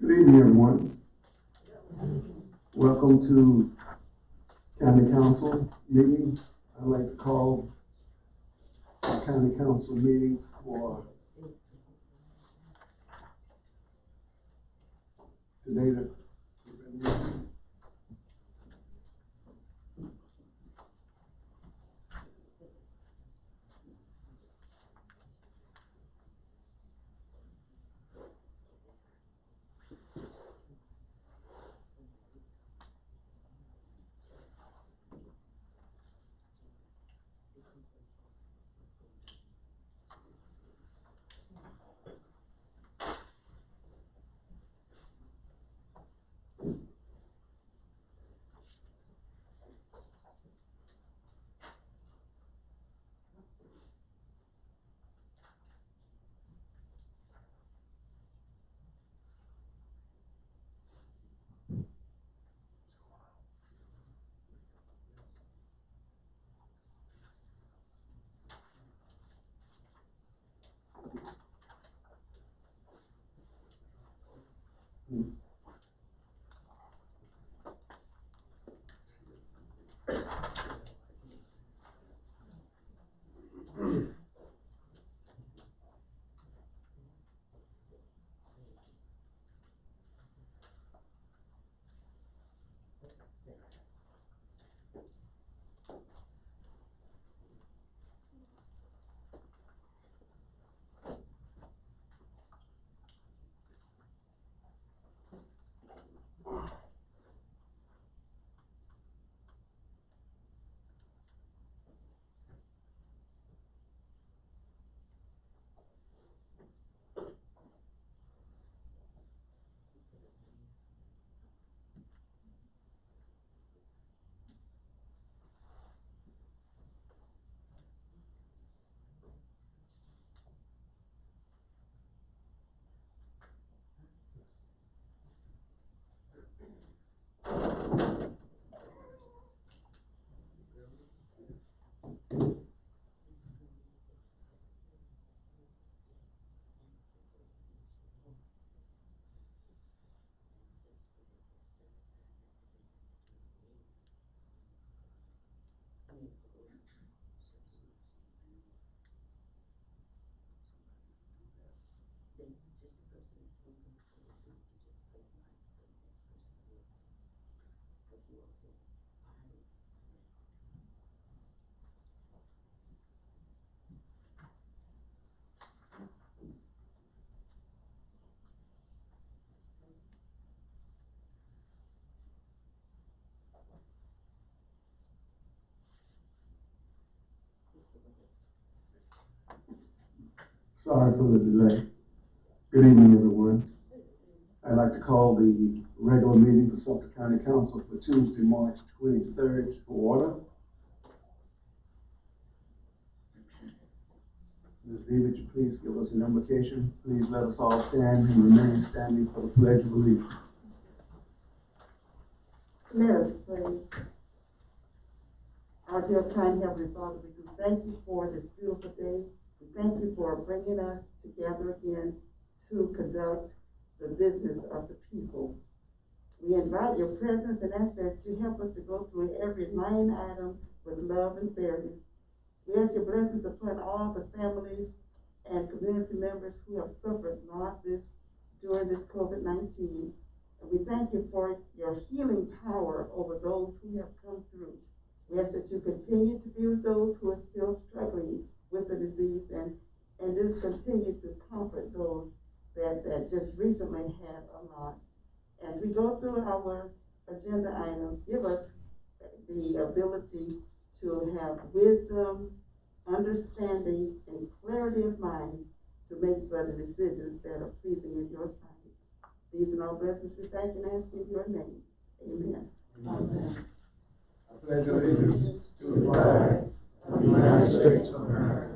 Good evening, everyone. Welcome to County Council meeting. I'd like to call the County Council meeting for today. Sorry for the delay. Good evening, everyone. I'd like to call the regular meeting for Suffolk County Council for Tuesday, March 23rd to order. Ms. B, would you please give us an invocation? Please let us all stand and remain standing for the Pledge of Allegiance. Let us pray. Our dear kind Heavenly Father, we do thank you for this beautiful day. We thank you for bringing us together again to conduct the business of the people. We invite your presence and ask that you help us to go through every line item with love and fairness. We ask your blessings upon all the families and community members who have suffered losses during this COVID-19. And we thank you for your healing power over those who have come through. We ask that you continue to be with those who are still struggling with the disease and just continue to comfort those that just recently had a loss. As we go through our agenda items, give us the ability to have wisdom, understanding, and clarity of mind to make better decisions that are pleasing in your sight. These and all blessings we thank and ask in your name. Amen. Amen. I pledge allegiance to the flag of the United States of America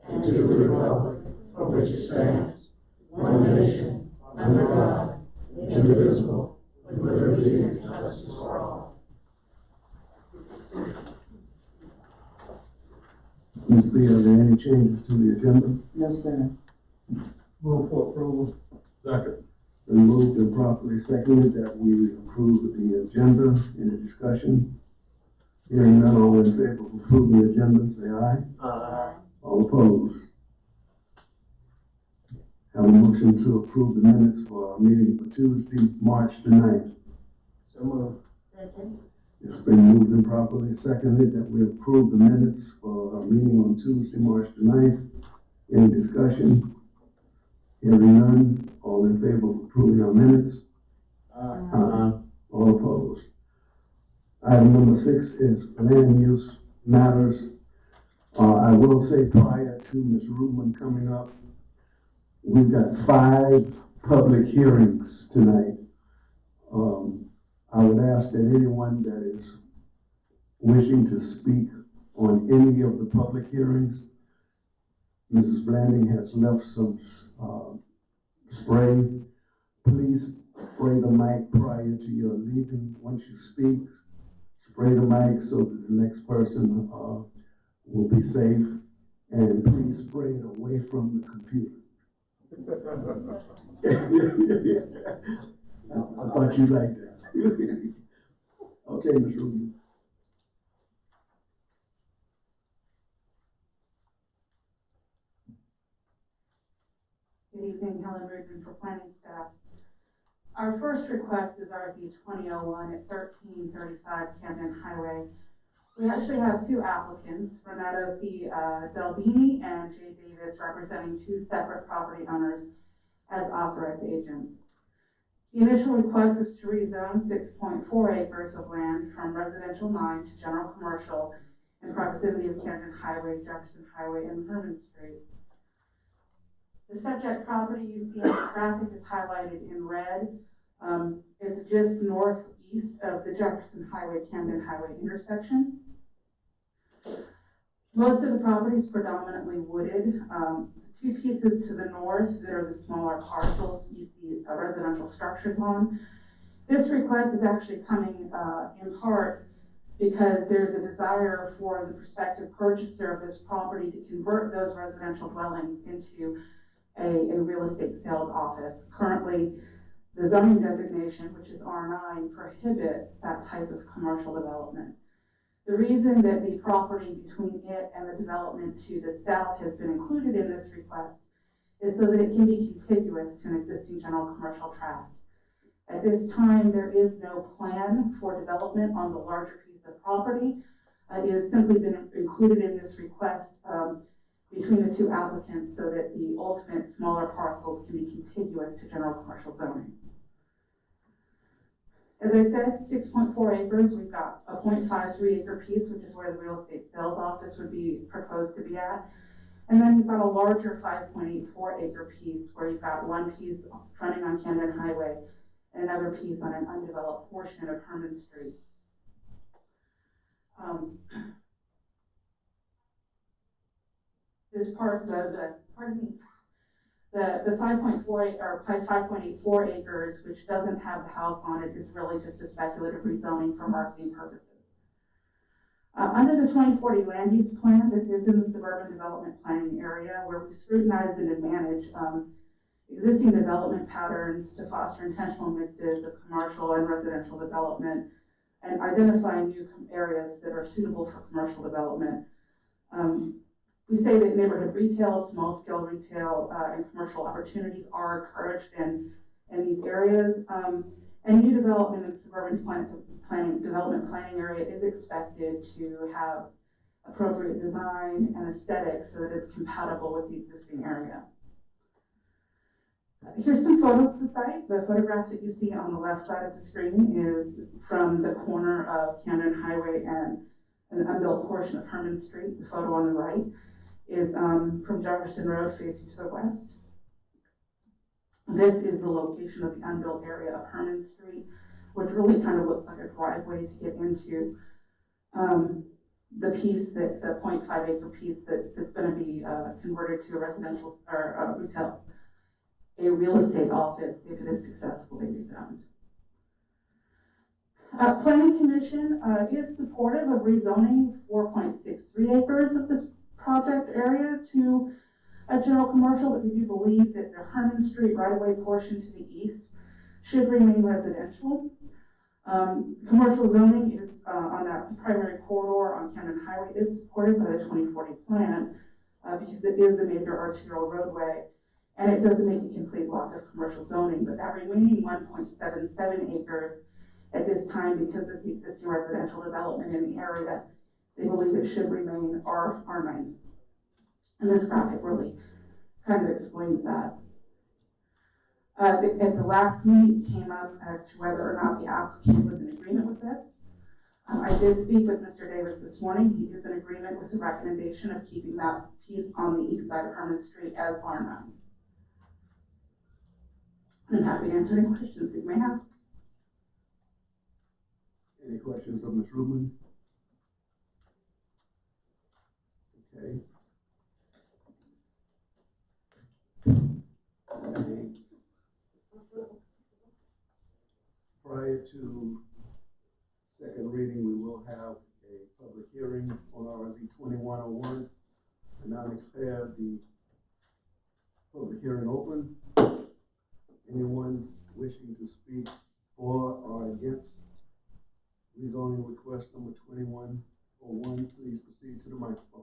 and to the republic for which it stands, one nation, under God, indivisible, with liberty and justice for all. Ms. B, are there any changes to the agenda? No, sir. Move for approval. Second. Been moved and properly seconded that we approve the agenda. Any discussion? Hearing none, all in favor of approving the agenda, say aye. Aye. All opposed? Have a motion to approve the minutes for our meeting for Tuesday, March the 9th. So moved. Second. It's been moved and properly seconded that we approve the minutes for our meeting on Tuesday, March the 9th. Any discussion? Hearing none, all in favor of approving our minutes? Aye. All opposed? Item number 6 is land use matters. I will say prior to Ms. Rubin coming up, we've got 5 public hearings tonight. I would ask that anyone that is wishing to speak on any of the public hearings, Mrs. Blanding has left some spray. Please spray the mic prior to your leaving. Once you speak, spray the mic so that the next person will be safe. And please spray it away from the computer. I thought you'd like that. Okay, Ms. Rubin. Good evening, Helen Rubin for planning staff. Our first request is RZ 2001 at 1335 Camden Highway. We actually have two applicants, Renato C. Delbini and Jay Davis, representing two separate property owners as authorized agents. The initial request is to rezone 6.4 acres of land from residential 9 to general commercial in proximity of Camden Highway, Jefferson Highway, and Herman Street. The subject property you see in the graphic is highlighted in red. It's just northeast of the Jefferson Highway, Camden Highway intersection. Most of the property is predominantly wooded. The two pieces to the north that are the smaller parcels you see residential structures on. This request is actually coming in part because there's a desire for the prospective purchaser of this property to convert those residential dwellings into a real estate sales office. Currently, the zoning designation, which is R9, prohibits that type of commercial development. The reason that the property between it and the development to the south has been included in this request is so that it can be contiguous to an existing general commercial tract. At this time, there is no plan for development on the larger piece of property. It has simply been included in this request between the two applicants so that the ultimate smaller parcels can be contiguous to general commercial zoning. As I said, 6.4 acres, we've got a 0.53 acre piece, which is where the real estate sales office would be proposed to be at. And then you've got a larger 5.84 acre piece where you've got one piece fronting on Camden Highway and another piece on an undeveloped portion of Herman Street. This part, the 5.4 or 5.84 acres, which doesn't have the house on it, is really just a speculative rezoning for marketing purposes. Under the 2040 land use plan, this is in the suburban development planning area where we scrutinize and manage existing development patterns to foster intentional mixes of commercial and residential development and identify new areas that are suitable for commercial development. We say that neighborhood retail, small-scale retail, and commercial opportunities are encouraged in these areas. And new development in suburban development planning area is expected to have appropriate design and aesthetics so that it's compatible with the existing area. Here's some photos of the site. The photograph that you see on the left side of the screen is from the corner of Camden Highway and an unbuilt portion of Herman Street. The photo on the right is from Jefferson Road facing to the west. This is the location of the unbuilt area of Herman Street, which really kind of looks like a driveway to get into the piece that the 0.5 acre piece that's going to be converted to a residential or retail, a real estate office if it is successfully rezoned. Planning Commission is supportive of rezoning 4.63 acres of this project area to a general commercial, but we do believe that the Herman Street right-of-way portion to the east should remain residential. Commercial zoning is on that primary corridor on Camden Highway is supported by the 2040 plan because it is a major arterial roadway and it doesn't make a complete block of commercial zoning, but that remaining 1.77 acres at this time, because of the existing residential development in the area, they believe it should remain R9. And this graphic really kind of explains that. At the last meeting, it came up as to whether or not the applicant was in agreement with this. I did speak with Mr. Davis this morning. He is in agreement with the recommendation of keeping that piece on the east side of Herman Street as R9. I'm happy to answer any questions you may have. Any questions of Ms. Rubin? Okay. Prior to second reading, we will have a public hearing on RZ 2101, a hearing open. Anyone wishing to speak for or against rezoning request number 2101, please proceed to the microphone.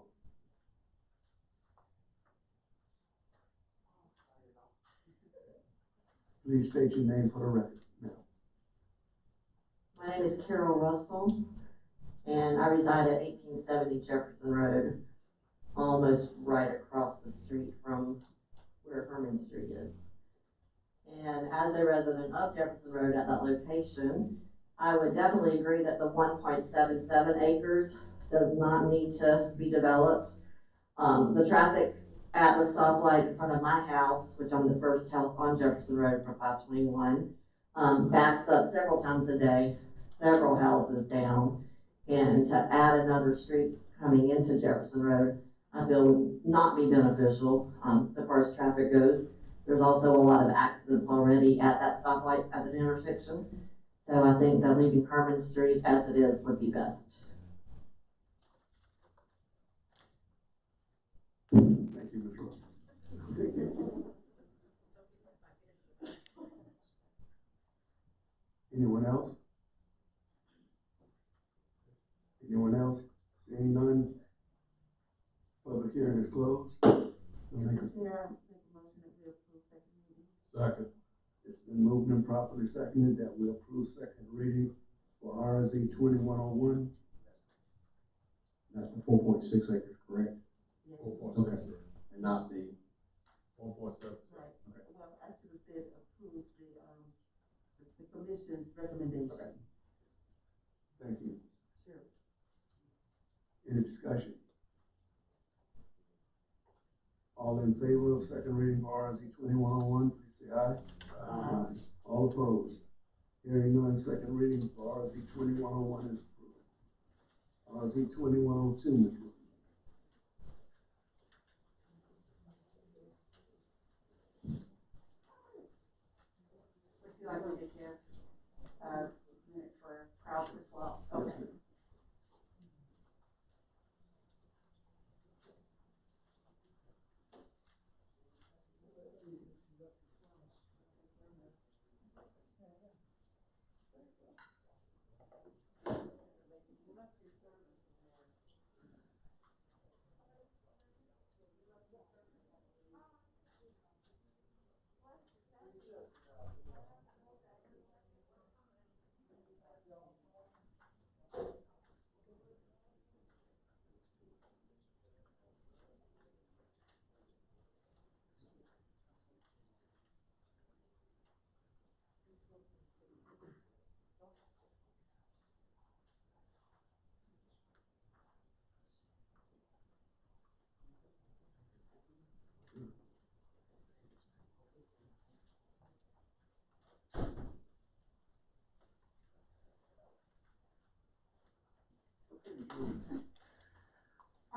Please state your name for the record, ma'am. My name is Carol Russell, and I reside at 1870 Jefferson Road, almost right across the street from where Herman Street is. And as a resident of Jefferson Road at that location, I would definitely agree that the 1.77 acres does not need to be developed. The traffic at the stoplight in front of my house, which I'm the first house on Jefferson Road for 521, backs up several times a day, several houses down. And to add another street coming into Jefferson Road, I feel would not be beneficial so far as traffic goes. There's also a lot of accidents already at that stoplight at the intersection. So I think that leaving Herman Street as it is would be best. Thank you, Ms. Russell. Anyone else? Anyone else? Seeing none? Public hearing is closed. Mr. Chair, make a motion that we approve second reading. Second. It's been moved and properly seconded that we approve second reading for RZ 2101. That's the 4.6 acres, correct? Yes. 4.6. Okay. And not the, 1.7. Right. Well, I should have said approve the commission's recommendation. Okay. Thank you. Sure. Any discussion? All in favor of second reading for RZ 2101, please say aye. Aye. All opposed? Hearing none, second reading for RZ 2101 is approved. RZ 2102, Ms. Ruth. Would you like me to give a minute for Kraus as well? Yes, Okay. ma'am.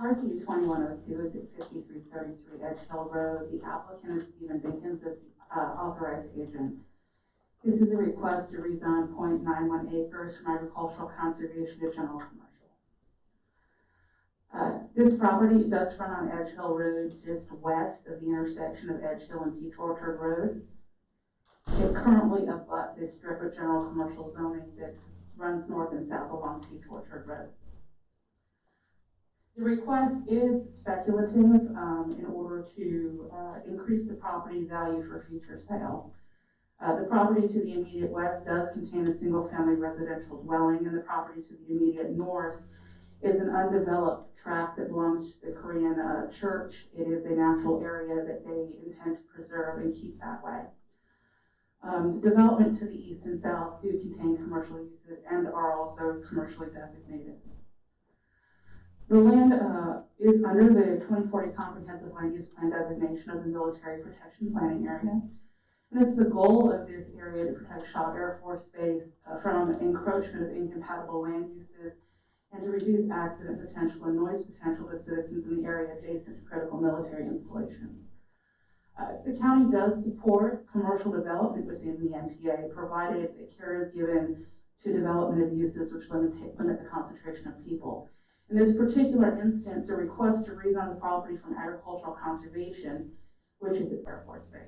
RZ 2102 is at 5333 Edge Hill Road. The applicant is Stephen Dinkins as authorized agent. This is a request to rezone 0.91 acres from agricultural conservation to general commercial. This property does run on Edge Hill Road, just west of the intersection of Edge Hill and Peach Orchard Road. It currently abuts a strip of general commercial zoning that runs north and south along Peach Orchard Road. The request is speculative in order to increase the property value for future sale. The property to the immediate west does contain a single-family residential dwelling, and the property to the immediate north is an undeveloped tract that belongs to the Korean church. It is a natural area that they intend to preserve and keep that way. The development to the east and south do contain commercial uses and are also commercially designated. The land is under the 2040 Comprehensive Land Use Plan designation of the Military Protection Planning Area. And it's the goal of this area to protect Shaw Air Force Base from encroachment of incompatible land uses and to reduce accident potential and noise potential to citizens in the area adjacent to critical military installations. The county does support commercial development within the MPA, provided that care is given to development of uses which limit the concentration of people. In this particular instance, a request to rezone the property from agricultural conservation which is its Air Force Base.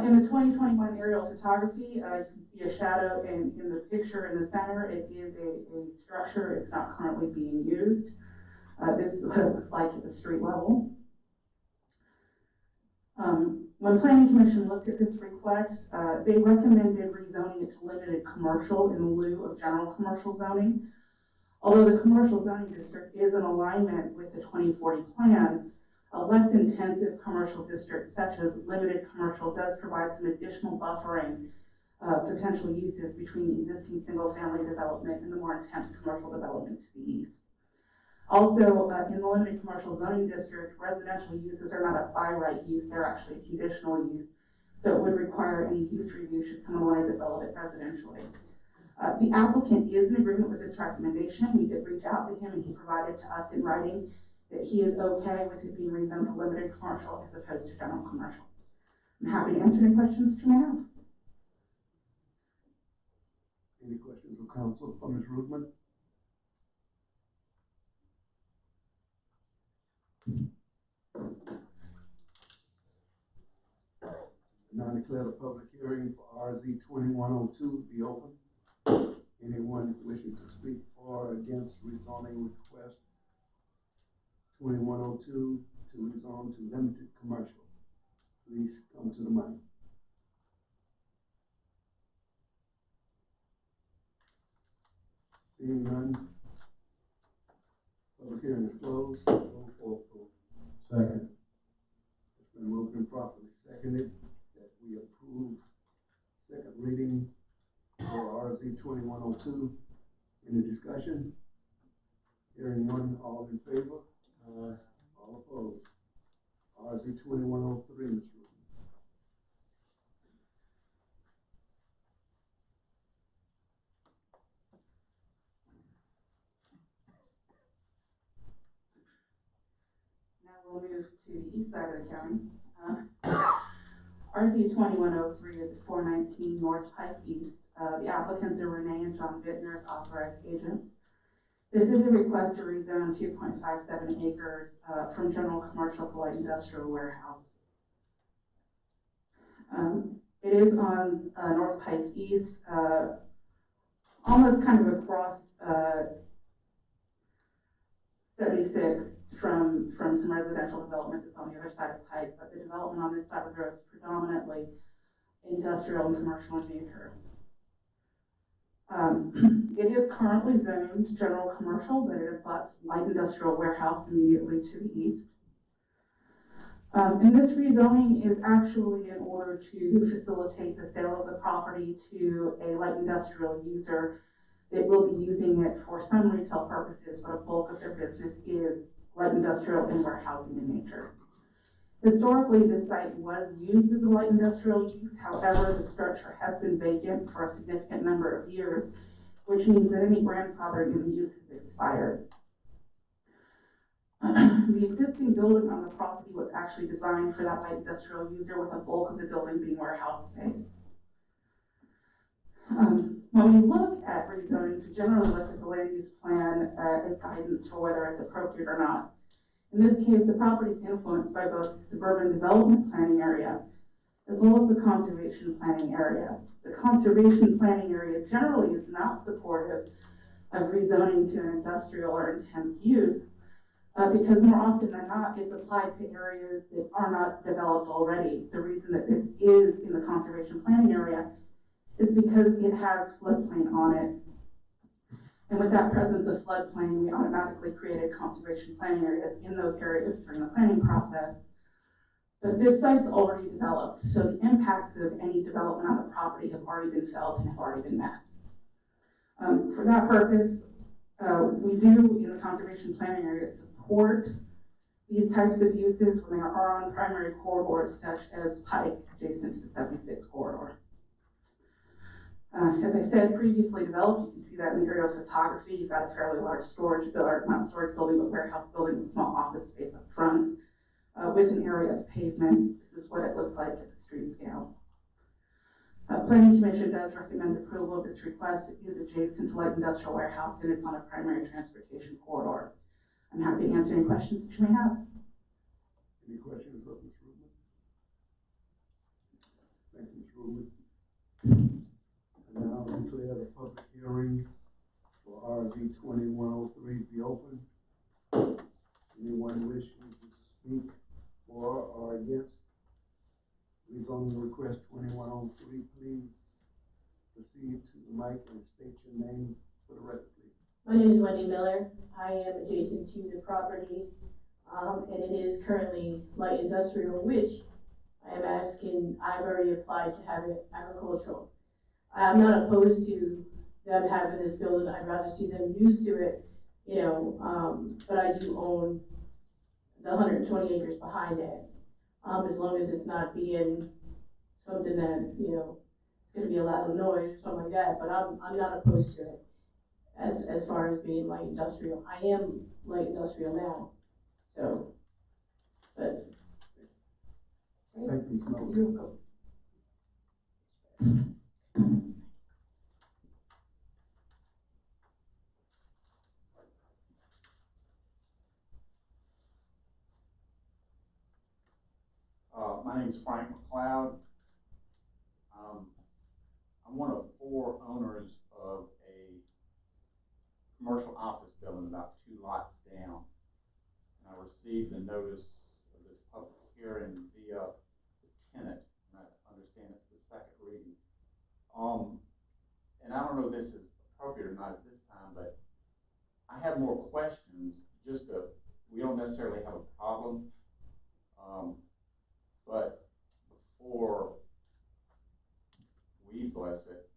In the 2021 aerial photography, you can see a shadow in the picture in the center. It is a structure. It's not currently being used. This is what it looks like at the street level. When Planning Commission looked at this request, they recommended rezoning it to limited commercial in lieu of general commercial zoning. Although the commercial zoning district is in alignment with the 2040 plan, a less intensive commercial district such as limited commercial does provide some additional buffering potential uses between the existing single-family development and the more intense commercial development to the east. Also, in the limited commercial zoning district, residential uses are not a by right use, they're actually a conditional use. So it would require any use review should someone want to develop it residentially. The applicant is in agreement with this recommendation. We did reach out to him and he provided to us in writing that he is okay with it being rezoned to limited commercial as opposed to general commercial. I'm happy to answer any questions that you may have. Any questions of council for Ms. Rudman? Now I declare the public hearing for RZ 2102 to be open. Anyone wishing to speak for or against rezoning request 2102 to rezone to limited commercial, please come to the mic. Seeing none, public hearing is closed. Vote for approval. Second. It's been moved and properly seconded that we approve second reading for RZ 2102. Any discussion? Hearing none, all in favor? All opposed? RZ 2103, Ms. Rubin. Now we'll move to the east side of the county. RZ 2103 is at 419 North Pike East. The applicants are Renee and John Bittner as authorized agents. This is a request to rezone 2.57 acres from general commercial to light industrial warehouse. It is on North Pike East, almost kind of across 76 from some residential development that's on the other side of Pike, but the development on this side of the road is predominantly industrial and commercial in nature. It is currently zoned general commercial, but it abuts light industrial warehouse immediately to the east. And this rezoning is actually in order to facilitate the sale of the property to a light industrial user that will be using it for some retail purposes, but a bulk of their business is light industrial and warehousing in nature. Historically, this site was used as a light industrial use. However, the structure has been vacant for a significant number of years, which means that any grandfathering in the use has expired. The existing building on the property was actually designed for that light industrial user, with a bulk of the building being warehouse space. When we look at rezonings, we generally look at the land use plan as guidance for whether it's appropriate or not. In this case, the property is influenced by both the suburban development planning area as well as the conservation planning area. The conservation planning area generally is not supportive of rezoning to an industrial or intense use because more often than not, it's applied to areas that are not developed already. The reason that this is in the conservation planning area is because it has floodplain on it. And with that presence of floodplain, we automatically created conservation planning areas in those areas during the planning process. But this site's already developed, so the impacts of any development on the property have already been felt and have already been met. For that purpose, we do, in the conservation planning area, support these types of uses when they are on primary corridors such as Pike, adjacent to the 76 corridor. As I said, previously developed, you can see that in the aerial photography. You've got a fairly large storage building, not storage building, but warehouse building with small office space up front with an area of pavement. This is what it looks like at the street scale. Planning Commission does recommend approval of this request. It is adjacent to light industrial warehouse and it's on a primary transportation corridor. I'm happy to answer any questions that you may have. Any questions of Ms. Rubin? Thank you, Ms. Rubin. And now I'll declare the public hearing for RZ 2103 be open. Anyone wishing to speak for or against rezoning request 2103, please proceed to the mic and state your name for the record, please. My name is Wendy Miller. I am adjacent to the property, and it is currently light industrial, which I am asking, I've already applied to have it agricultural. I'm not opposed to them having this building. I'd rather see them used to it, but I do own the 120 acres behind it. As long as it's not being something that, it's gonna be a lot of noise or something like that, but I'm not opposed to it as far as being light industrial. I am light industrial now, so, but. Thank you, Ms. Miller. You're welcome. My name is Frank McLeod. I'm one of 4 owners of a commercial office building about 2 lots down. And I received a notice of this public hearing via the tenant, and I understand it's the second reading. And I don't know if this is appropriate or not at this time, but I have more questions. We don't necessarily have a problem. But before we bless it,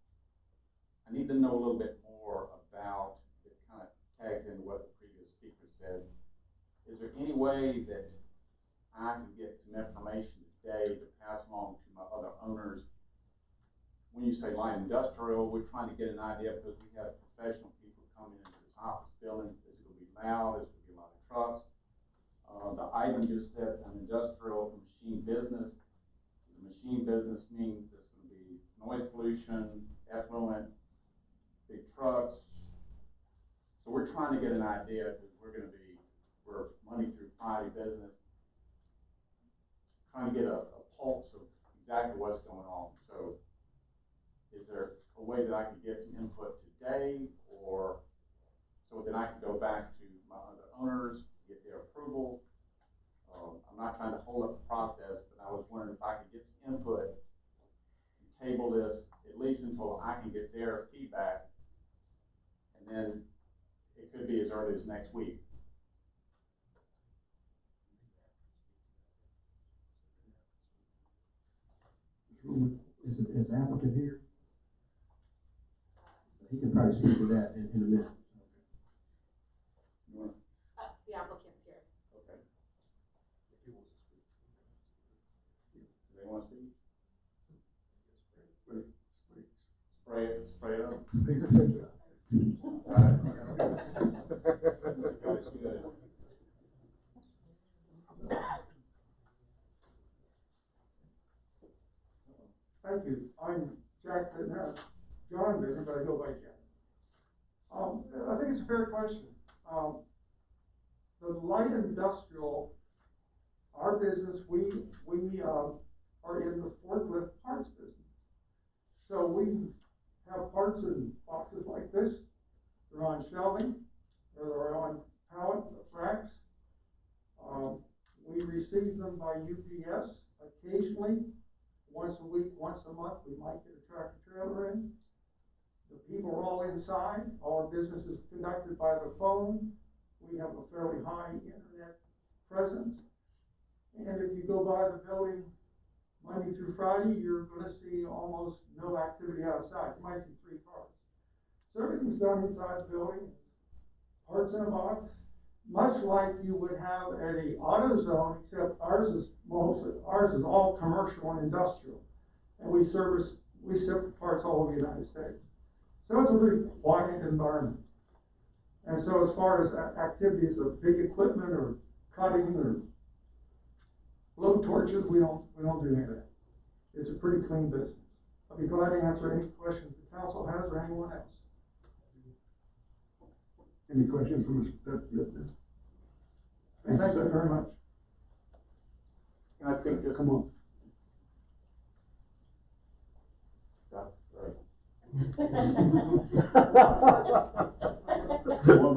I need to know a little bit more about, it kind of tags into what the previous speaker said. Is there any way that I can get some information today to pass along to my other owners? When you say light industrial, we're trying to get an idea because we have professional people coming into this office building. Is it going to be loud? Is it going to be a lot of trucks? The item just said an industrial machine business. The machine business means there's going to be noise pollution, effluent, big trucks. So we're trying to get an idea because we're Monday through Friday business, trying to get a pulse of exactly what's going on. So is there a way that I can get some input today, or so that I can go back to my other owners, get their approval? I'm not trying to hold up the process, but I was wondering if I could get some input and table this at least until I can get their feedback, and then it could be as early as next week. Is the applicant here? He can probably speak to that in a minute. The applicant's here. Okay. Do they want to speak? Spray it up. That's good. Thank you. I'm Jack Fitness. John, but everybody go by Jack. I think it's a fair question. The light industrial, our business, we are in the forklift parts business. So we have parts in boxes like this. They're on shelving, or they're on pallet racks. We receive them by UPS occasionally. Once a week, once a month, we might get a tractor trailer in. The people are all inside. All our business is conducted by the phone. We have a fairly high internet presence. And if you go by the building Monday through Friday, you're going to see almost no activity outside. You might see 3 cars. So everything's done inside the building, parts in a box, much like you would have at a AutoZone, except ours is all commercial and industrial. And we ship parts all over the United States. So it's a very quiet environment. And so as far as activities of big equipment or cutting or blow torches, we don't do any of that. It's a pretty clean business. I'll be glad to answer any questions the council has or anyone else. Any questions from Mr. Fitness? Thank you very much. Can I speak just? Come on.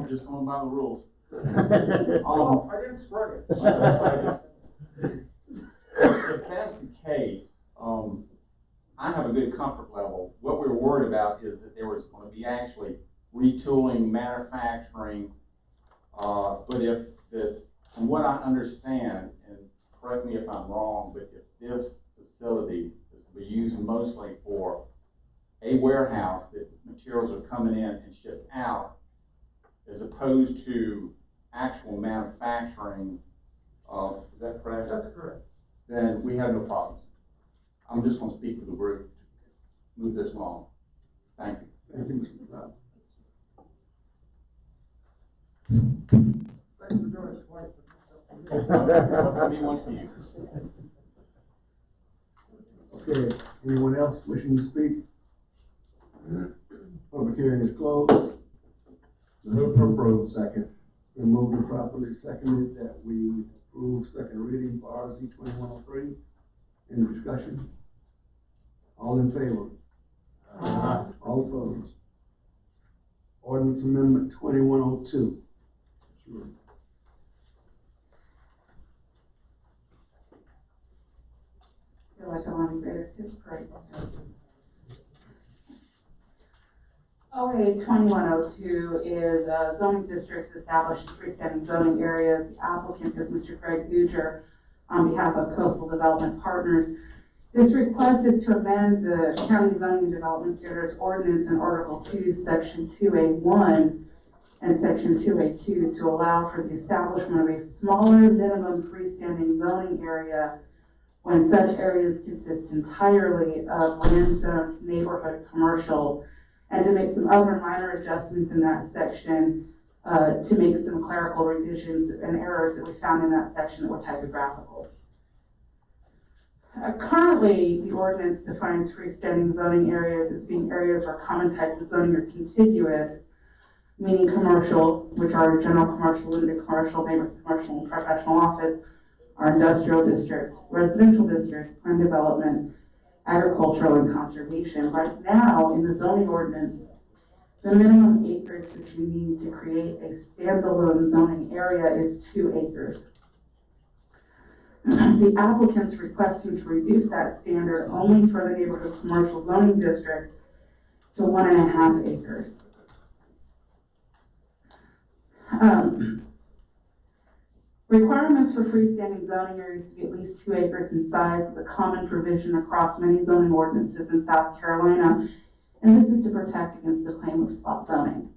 Just going by the rules. Oh, I didn't spread it. If that's the case, I have a good comfort level. What we were worried about is that there was going to be actually retooling, manufacturing. But if this, from what I understand, and correct me if I'm wrong, but if this facility is to be used mostly for a warehouse that materials are coming in and shipped out, as opposed to actual manufacturing, is that correct? That's correct. Then we have no problems. I'm just going to speak for the group to move this along. Thank you. Thank you, Mr. McLeod. Thanks for doing it twice. One for me, one for you. Okay, anyone else wishing to speak? Public hearing is closed. Move to approve. Second. It's been moved and properly seconded that we approve second reading for RZ 2103. Any discussion? All in favor? All opposed? Ordinance Amendment 2102. Sure. I feel like I want to say this too, great. OA 2102 is zoning districts established in freestanding zoning areas. The applicant is Mr. Greg Uger on behalf of Coastal Development Partners. This request is to amend the County Zoning and Development Standards Ordinance in Article 2, Section 2A1 and Section 2A2 to allow for the establishment of a smaller minimum freestanding zoning area when such areas consist entirely of land zoned neighborhood commercial, and to make some other minor adjustments in that section to make some clerical revisions and errors that we found in that section that were typographical. Currently, the ordinance defines freestanding zoning areas as being areas where common types of zoning are contiguous, meaning commercial, which are general commercial, limited commercial, neighborhood commercial, and professional office, are industrial districts, residential districts, planned development, agricultural, and conservation. Right now, in the zoning ordinance, the minimum acreage that you need to create a standalone zoning area is 2 acres. The applicant's requesting to reduce that standard only for the neighborhood commercial zoning district to 1.5 acres. Requirements for freestanding zoning areas to be at least 2 acres in size is a common provision across many zoning ordinances in South Carolina, and this is to protect against the claim of spot zoning.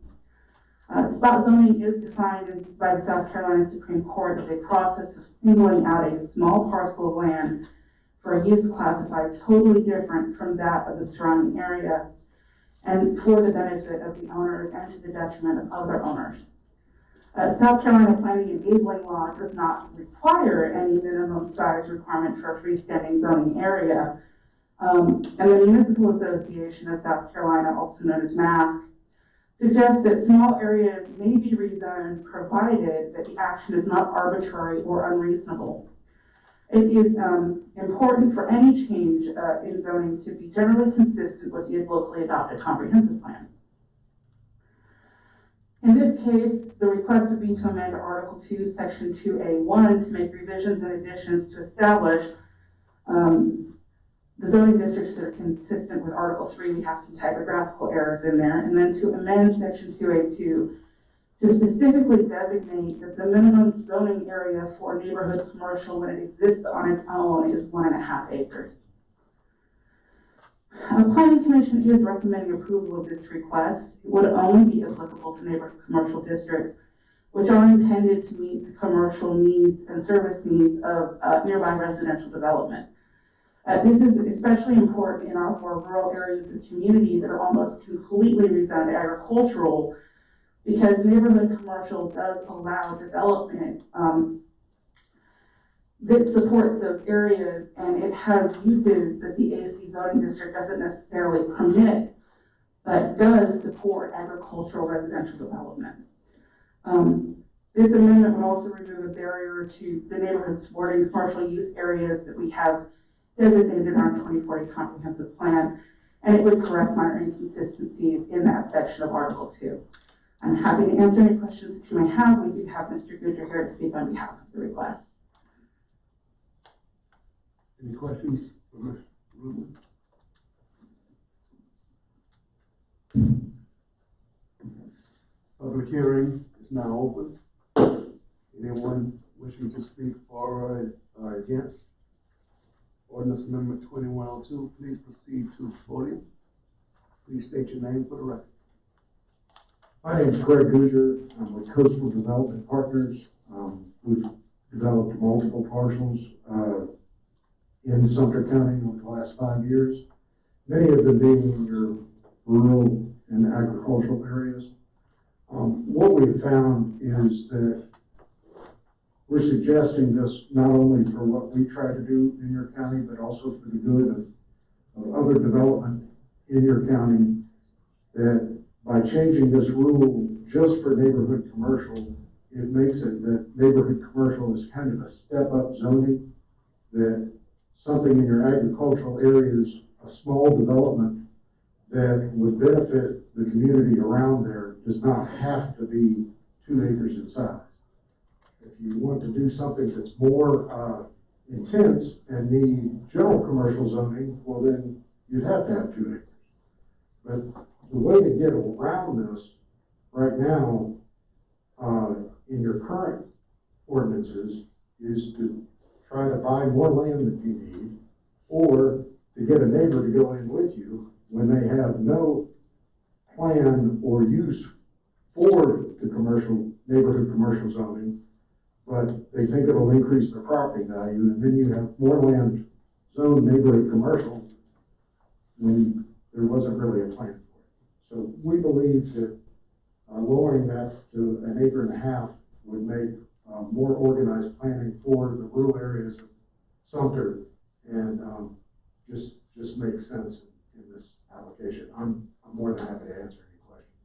Spot zoning is defined by the South Carolina Supreme Court as a process of singling out a small parcel of land for a use classified totally different from that of the surrounding area, and for the benefit of the owners and to the detriment of other owners. South Carolina Planning and Enabling Law does not require any minimum size requirement for a freestanding zoning area. And the Municipal Association of South Carolina, also known as MASC, suggests that small areas may be rezoned provided that the action is not arbitrary or unreasonable. It is important for any change in zoning to be generally consistent with the locally adopted comprehensive plan. In this case, the request would be to amend Article 2, Section 2A1 to make revisions and additions to establish the zoning districts that are consistent with Article 3. We have some typographical errors in there. And then to amend Section 2A2 to specifically designate that the minimum zoning area for neighborhood commercial when it exists on its own is 1.5 acres. The Planning Commission is recommending approval of this request. It would only be applicable to neighborhood commercial districts, which are intended to meet the commercial needs and service needs of nearby residential development. This is especially important in our more rural areas of the community that are almost completely rezoned agricultural, because neighborhood commercial does allow development that supports those areas, and it has uses that the AC zoning district doesn't necessarily permit, but does support agricultural residential development. This amendment would also remove a barrier to the neighborhood supporting commercial use areas that we have designated in our 2040 comprehensive plan, and it would correct minor inconsistencies in that section of Article 2. I'm happy to answer any questions that you may have. We do have Mr. Goodger here to speak on behalf of the request. Any questions for Ms. Rubin? Public hearing is now open. Anyone wishing to speak for or against ordinance amendment 2102, please proceed to the podium. Please state your name for the record. My name is Greg Goodger. I'm with Coastal Development Partners. We've developed multiple parcels in Sumter County over the last 5 years, many of them being in your rural and agricultural areas. What we've found is that we're suggesting this not only for what we try to do in your county, but also for the good of other development in your county, that by changing this rule just for neighborhood commercial, it makes it that neighborhood commercial is kind of a step-up zoning, that something in your agricultural areas, a small development that would benefit the community around there does not have to be 2 acres in size. If you want to do something that's more intense and need general commercial zoning, well then you'd have to have 2 acres. But the way to get around this right now in your current ordinances is to try to buy more land that you need, or to get a neighbor to go in with you when they have no plan or use for the commercial neighborhood commercial zoning, but they think it'll increase their property value, and then you have more land zoned neighborhood commercial when there wasn't really a plan for it. So we believe that lowering that to 1.5 acres would make more organized planning for the rural areas of Sumter, and just makes sense in this application. I'm more than happy to answer any questions.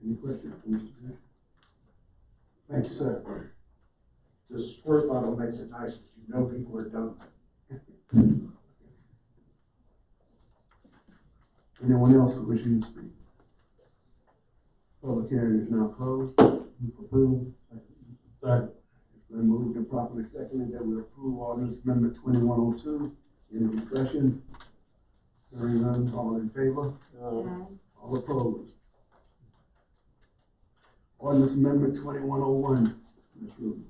Any questions for Mr. Goodger? Thank you, sir. The squirt bottle makes it nice that you know people are done. Anyone else wishing to speak? Public hearing is now closed. Move for approval. Second. It's been moved and properly seconded that we approve ordinance amendment 2102. Any discussion? Hearing none, all in favor? All opposed? Ordinance amendment 2101. Ms. Rubin.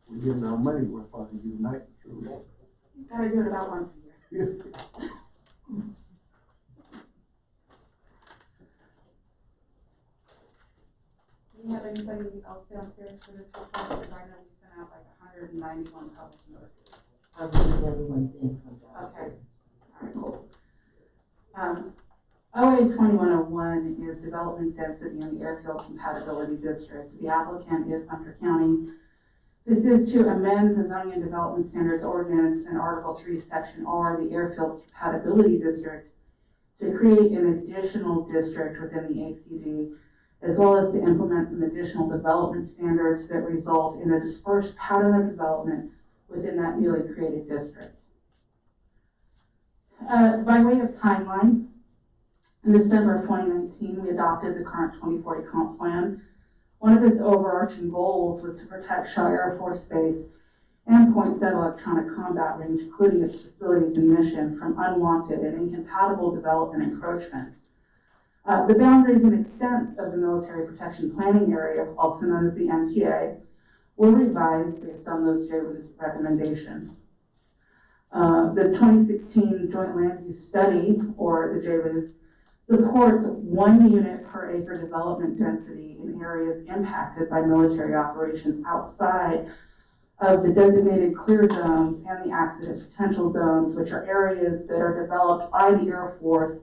We're getting our money worth out of you tonight, Ms. Rubin. You gotta do it about once a year. Do you have anybody else downstairs for this request? Because I know we sent out like 191 public notices. I believe everyone's in from that. Okay. All right, cool. OA 2101 is development density in the airfield compatibility district. The applicant is Sumter County. This is to amend the zoning and development standards ordinance in Article 3, Section R, the airfield compatibility district, to create an additional district within the ACD, as well as to implement some additional development standards that result in a dispersed pattern of development within that newly created district. By way of timeline, in December of 2019, we adopted the current 2040 comp plan. One of its overarching goals was to protect Shaw Air Force Base and Point Set Electronic Combat Range, including its facilities and mission, from unwanted and incompatible development encroachment. The boundaries and extents of the Military Protection Planning Area, also known as the MPA, were revised based on those JLU's recommendations. The 2016 Joint Land Use Study, or the JLU's, supports 1 unit per acre development density in areas impacted by military operations outside of the designated clear zones and the accident potential zones, which are areas that are developed by the Air Force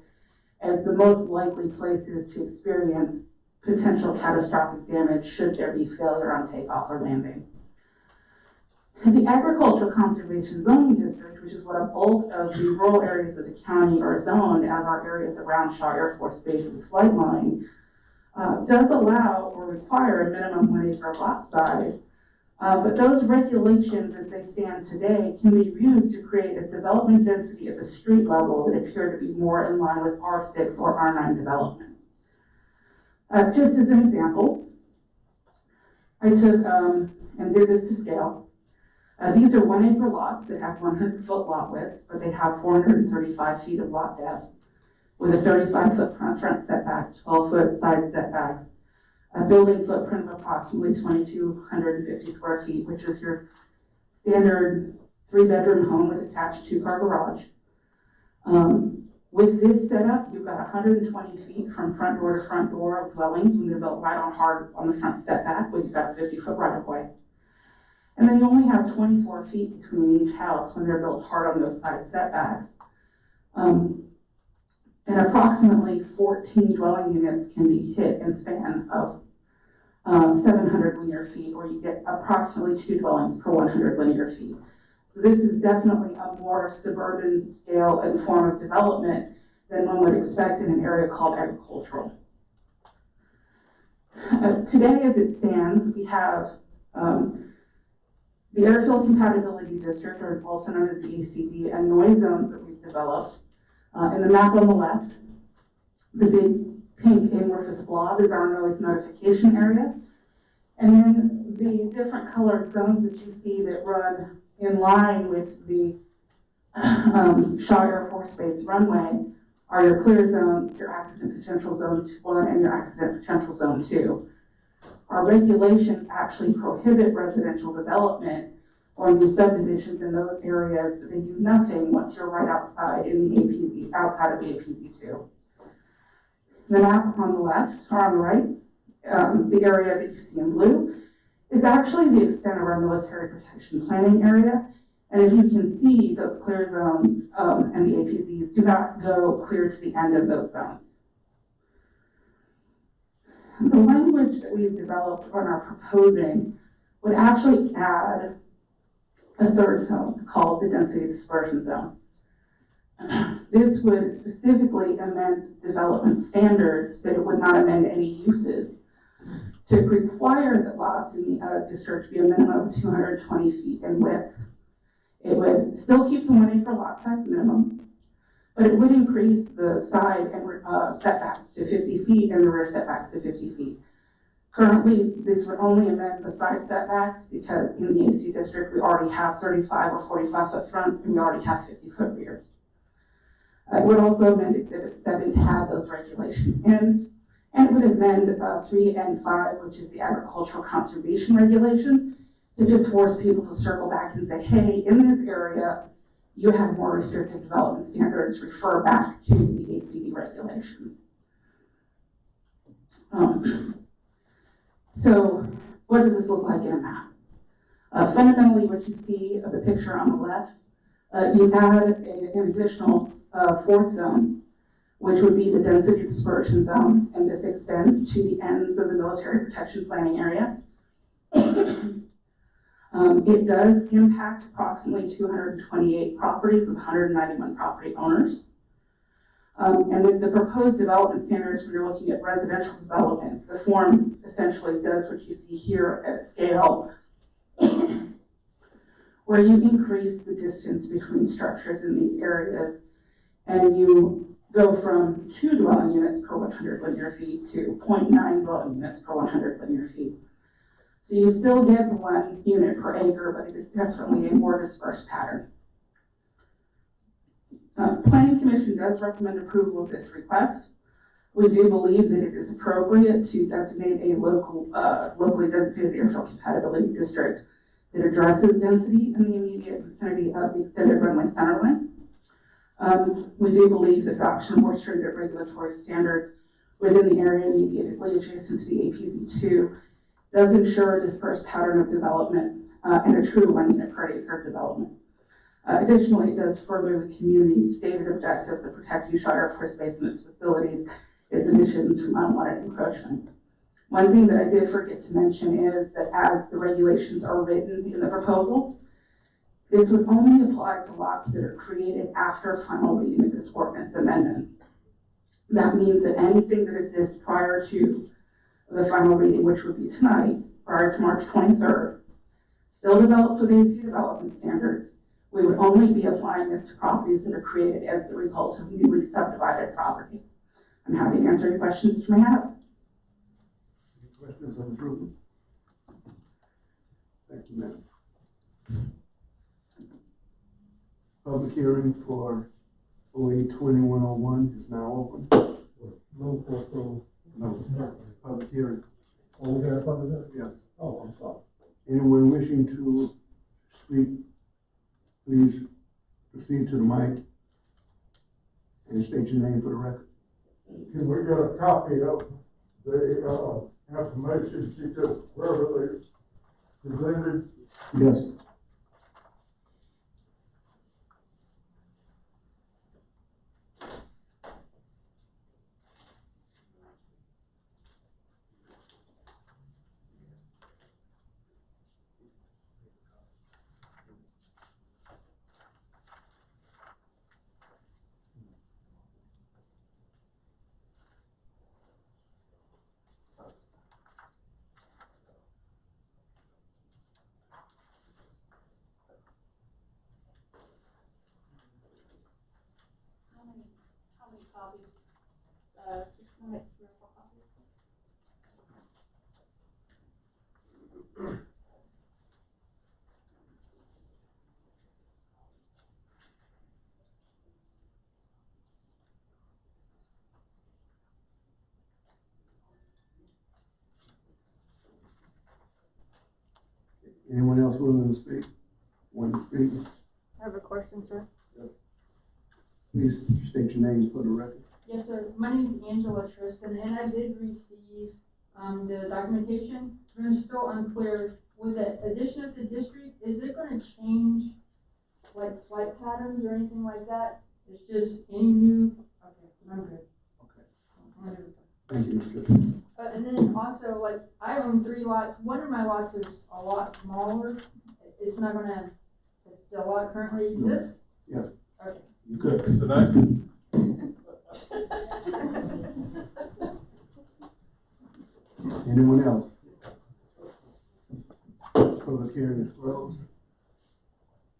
as the most likely places to experience potential catastrophic damage should there be failure on takeoff or landing. The Agricultural Conservation Zoning District, which is what a bulk of the rural areas of the county are zoned as our areas around Shaw Air Force Base's flight line, does allow or require a minimum 1 acre lot size. But those regulations as they stand today can be used to create a development density at the street level that appear to be more in line with R6 or R9 development. Just as an example, I took and did this to scale. These are 1 acre lots that have 100-foot lot widths, but they have 435 feet of lot depth with a 35-foot front setback, 12-foot side setbacks, a building footprint of approximately 2,250 square feet, which is your standard 3-bedroom home with attached 2-car garage. With this setup, you've got 120 feet from front door to front door of dwellings when they're built right on hard on the front setback, with you've got a 50-foot right of way. And then you only have 24 feet between each house when they're built hard on those side setbacks. And approximately 14 dwelling units can be hit in span of 700 linear feet, or you get approximately 2 dwellings per 100 linear feet. So this is definitely a more suburban scale and form of development than one would expect in an area called agricultural. Today, as it stands, we have the Airfield Compatibility District, or also known as the ACD, and noise zones that we've developed. In the map on the left, the big pink amorphous blob is our noise notification area. And then the different colored zones that you see that run in line with the Shaw Air Force Base runway are your clear zones, your accident potential zone 1, and your accident potential zone 2. Our regulations actually prohibit residential development or new subdivisions in those areas, but they do nothing once you're right outside in the APZ, outside of the APZ2. The map on the left, or on the right, the area that you see in blue, is actually the extent of our military protection planning area. And as you can see, those clear zones and the APZs do not go clear to the end of those zones. The language that we've developed or are proposing would actually add a 3rd zone called the density dispersion zone. This would specifically amend development standards, but it would not amend any uses to require that lots in the district be a minimum of 220 feet in width. It would still keep the 1 acre lot size minimum, but it would increase the side and setbacks to 50 feet and the rear setbacks to 50 feet. Currently, this would only amend the side setbacks because in the AC district, we already have 35 or 45 foot fronts and we already have 50 foot rears. It would also amend Exhibit 7 to have those regulations in, and it would amend 3 and 5, which is the agricultural conservation regulations, to just force people to circle back and say, hey, in this area, you have more restrictive development standards, refer back to the ACD regulations. So what does this look like in a map? Fundamentally, what you see of the picture on the left, you add an additional 4th zone, which would be the density dispersion zone, and this extends to the ends of the military protection planning area. It does impact approximately 228 properties of 191 property owners. And with the proposed development standards, when you're looking at residential development, the form essentially does what you see here at scale, where you increase the distance between structures in these areas, and you go from 2 dwelling units per 100 linear feet to 0.9 dwelling units per 100 linear feet. So you still get the 1 unit per acre, but it is definitely a more dispersed pattern. Planning Commission does recommend approval of this request. We do believe that it is appropriate to designate a locally designated airfield compatibility district that addresses density in the immediate vicinity of the extended runway centerline. We do believe that adoption of more stringent regulatory standards within the area immediately adjacent to the APZ2 does ensure a dispersed pattern of development and a true 1 unit per acre development. Additionally, it does further the community's stated objectives of protecting Shaw Air Force Base and its facilities, its emissions from unwanted encroachment. One thing that I did forget to mention is that as the regulations are written in the proposal, this would only apply to lots that are created after final reading of this ordinance amendment. That means that anything that exists prior to of the final reading, which would be tonight, prior to March 23rd, still develops with AC development standards, we would only be applying this to properties that are created as the result of newly subdivided property. I'm happy to answer any questions that you may have. Any questions on approval? Thank you, ma'am. Public hearing for OA 2101 is now open. Move for approval. No, public hearing. Oh, we got a public hearing? Yeah. Oh, I'm sorry. Anyone wishing to speak, please proceed to the mic and state your name for the record. Can we get a copy of the, information she just verbally presented? Yes. How many copies? Just like 3 or 4 copies? Anyone else willing to speak? Want to speak? I have a question, sir. Please state your name for the record. Yes, sir. My name is Angela Tristan, and I did receive, the documentation, but I'm still unclear. With the addition of the district, is it gonna change, like, flight patterns or anything like that? It's just any new, okay, I'm good. Okay. I'm good. Thank you, Mr. And then also, like, I own 3 lots. One of my lots is a lot smaller. It's not gonna, the lot currently exists? Yes. Okay. You good? Tonight? Anyone else? Public hearing is closed.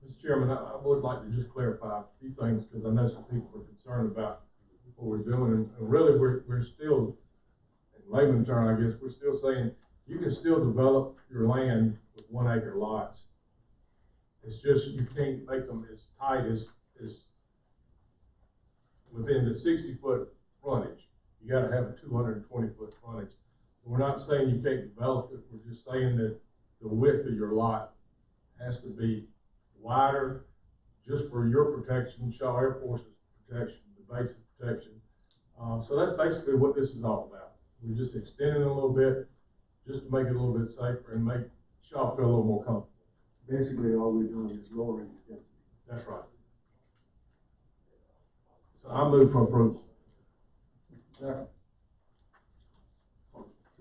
Mr. Chairman, I would like to just clarify a few things, because I know some people are concerned about what we're doing, and really, we're still, in layman's term, I guess, we're still saying, you can still develop your land with 1 acre lots. It's just, you can't make them as tight as within the 60-foot frontage. You gotta have a 220-foot frontage. We're not saying you can't develop it, we're just saying that the width of your lot has to be wider, just for your protection, Shaw Air Force's protection, the basic protection. So that's basically what this is all about. We're just extending it a little bit, just to make it a little bit safer and make Shaw feel a little more comfortable. Basically, all we're doing is lowering the density. That's right. So I move for approval. So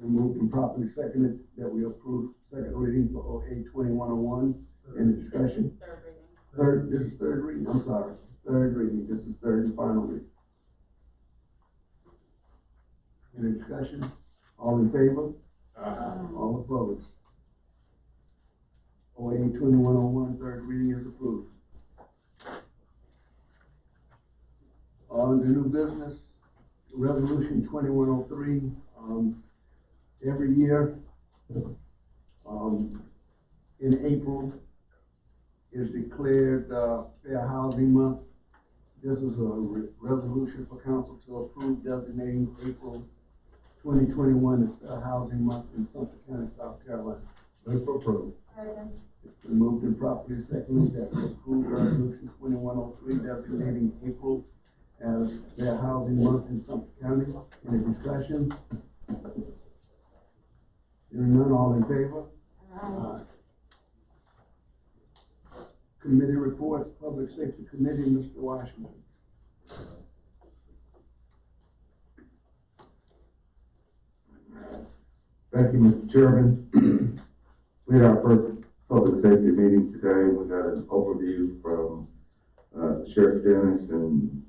moved and properly seconded that we approve second reading for OA 2101. Any discussion? Third reading. This is third reading, I'm sorry. Third reading, this is third and final reading. Any discussion? All in favor? All opposed? OA 2101, third reading is approved. On the new business, resolution 2103, every year, in April is declared, Fair Housing Month. This is a resolution for council to approve designating April 2021 as Fair Housing Month in Sumter County, South Carolina. Move for approval. It's been moved and properly seconded that we approve resolution 2103 designating April as Fair Housing Month in Sumter County. Any discussion? Hearing none, all in favor? Aye. Committee reports, Public Safety Committee, Mr. Washington. Thank you, Mr. Chairman. We had our first public safety meeting today. We got an overview from Sheriff Dennis and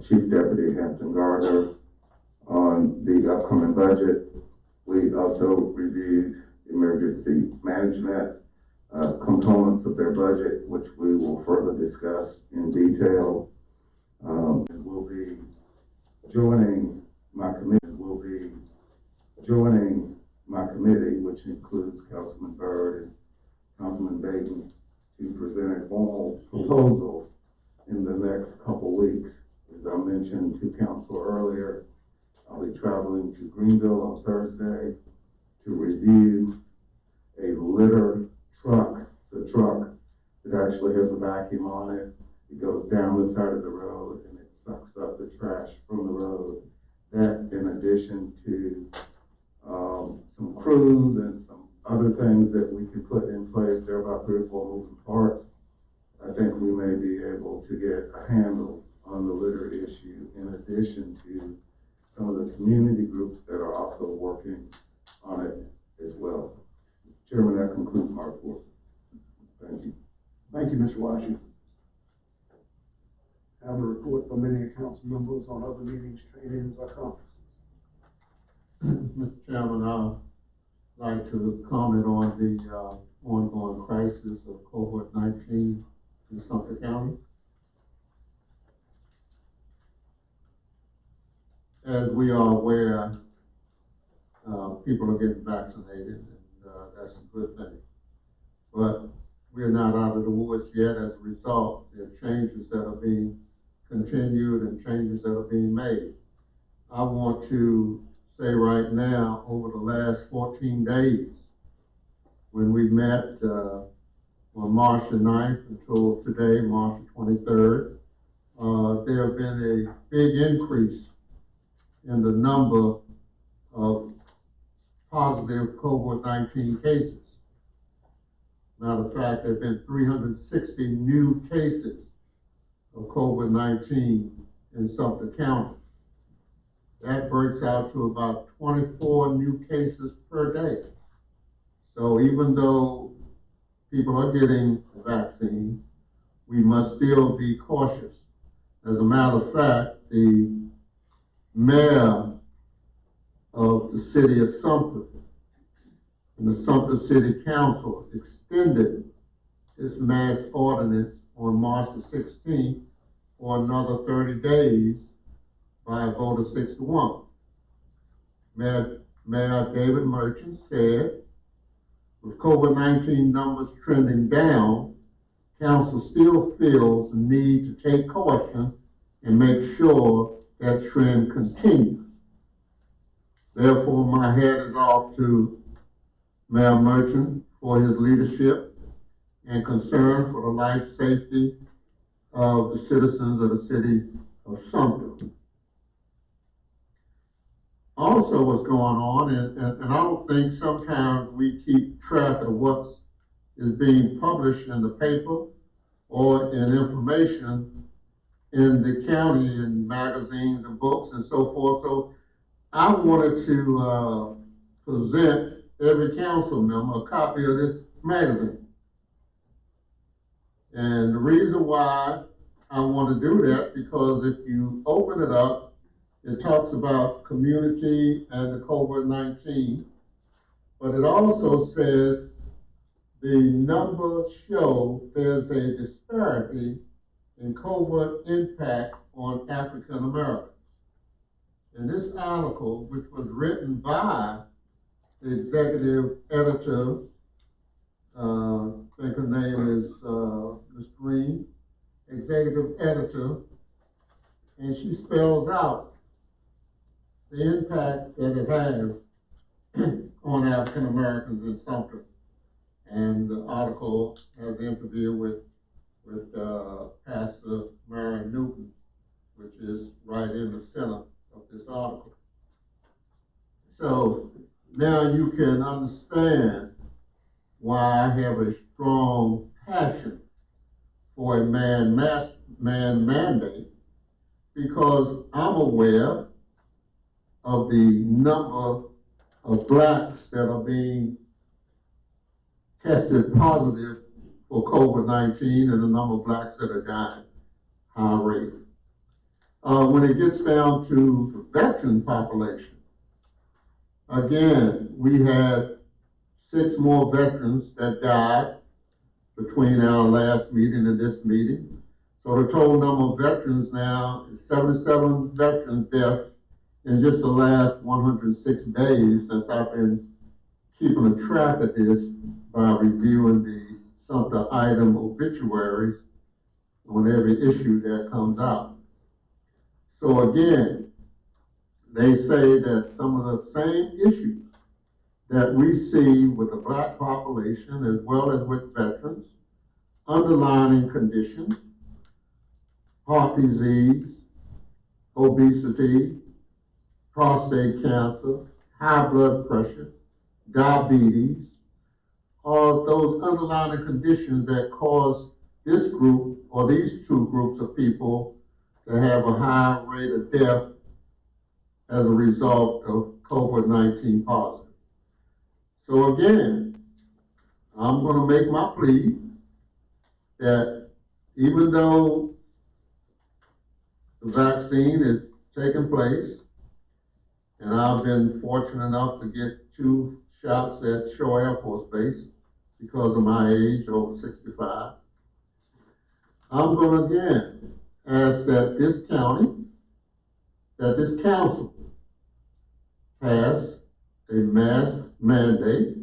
Chief Deputy Hampton Gardner on the upcoming budget. We also reviewed emergency management components of their budget, which we will further discuss in detail. And we'll be joining my committee. Will be joining my committee, which includes Councilman Byrd and Councilman Baden, to present a formal proposal in the next couple weeks. As I mentioned to council earlier, I'll be traveling to Greenville on Thursday to review a litter truck. It's a truck that actually has a vacuum on it. It goes down the side of the road and it sucks up the trash from the road. That, in addition to some crews and some other things that we can put in place. There are about 3 or 4 moving parts. I think we may be able to get a handle on the litter issue, in addition to some of the community groups that are also working on it as well. Mr. Chairman, that concludes my report. Thank you. Thank you, Mr. Washington. Have a report from any council members on other meetings, trainings, or conferences. Mr. Chairman, I'd like to comment on the ongoing crisis of COVID-19 in Sumter County. As we are aware, people are getting vaccinated, and that's a good thing. But we're not out of the woods yet. As a result, there are changes that are being continued and changes that are being made. I want to say right now, over the last 14 days, when we met on March the 9th until today, March the 23rd, there have been a big increase in the number of positive COVID-19 cases. Matter of fact, there have been 360 new cases of COVID-19 in Sumter County. That breaks out to about 24 new cases per day. So even though people are getting the vaccine, we must still be cautious. As a matter of fact, the mayor of the city of Sumter and the Sumter City Council extended its mask ordinance on March the 16th for another 30 days by a vote of 6-1. Mayor David Merchant said, with COVID-19 numbers trending down, council still feels the need to take caution and make sure that trend continues. Therefore, my hat is off to Mayor Merchant for his leadership and concern for the life safety of the citizens of the city of Sumter. Also, what's going on, and I don't think sometimes we keep track of what is being published in the paper or in information in the county in magazines and books and so forth. So I wanted to present every council member a copy of this magazine. And the reason why I want to do that, because if you open it up, it talks about community and the COVID-19, but it also says the numbers show there's a disparity in COVID impact on African Americans. And this article, which was written by the executive editor, I think her name is Ms. Green, executive editor, and she spells out the impact that it has on African Americans in Sumter. And the article has an interview with Pastor Mary Newton, which is right in the center of this article. So now you can understand why I have a strong passion for a man mandate, because I'm aware of the number of blacks that are being tested positive for COVID-19 and the number of blacks that are dying high rate. When it gets down to the veteran population, Again, we had 6 more veterans that died between our last meeting and this meeting. So the total number of veterans now is 77 veteran deaths in just the last 106 days since I've been keeping a track of this by reviewing the Sumter item obituaries on every issue that comes out. So again, they say that some of the same issues that we see with the black population as well as with veterans, underlying conditions, heart disease, obesity, prostate cancer, high blood pressure, diabetes, all those underlying conditions that cause this group or these 2 groups of people to have a high rate of death as a result of COVID-19 positive. So again, I'm going to make my plea that even though the vaccine is taking place, and I've been fortunate enough to get 2 shots at Shaw Air Force Base because of my age, over 65, I'm going to again ask that this county, that this council pass a mask mandate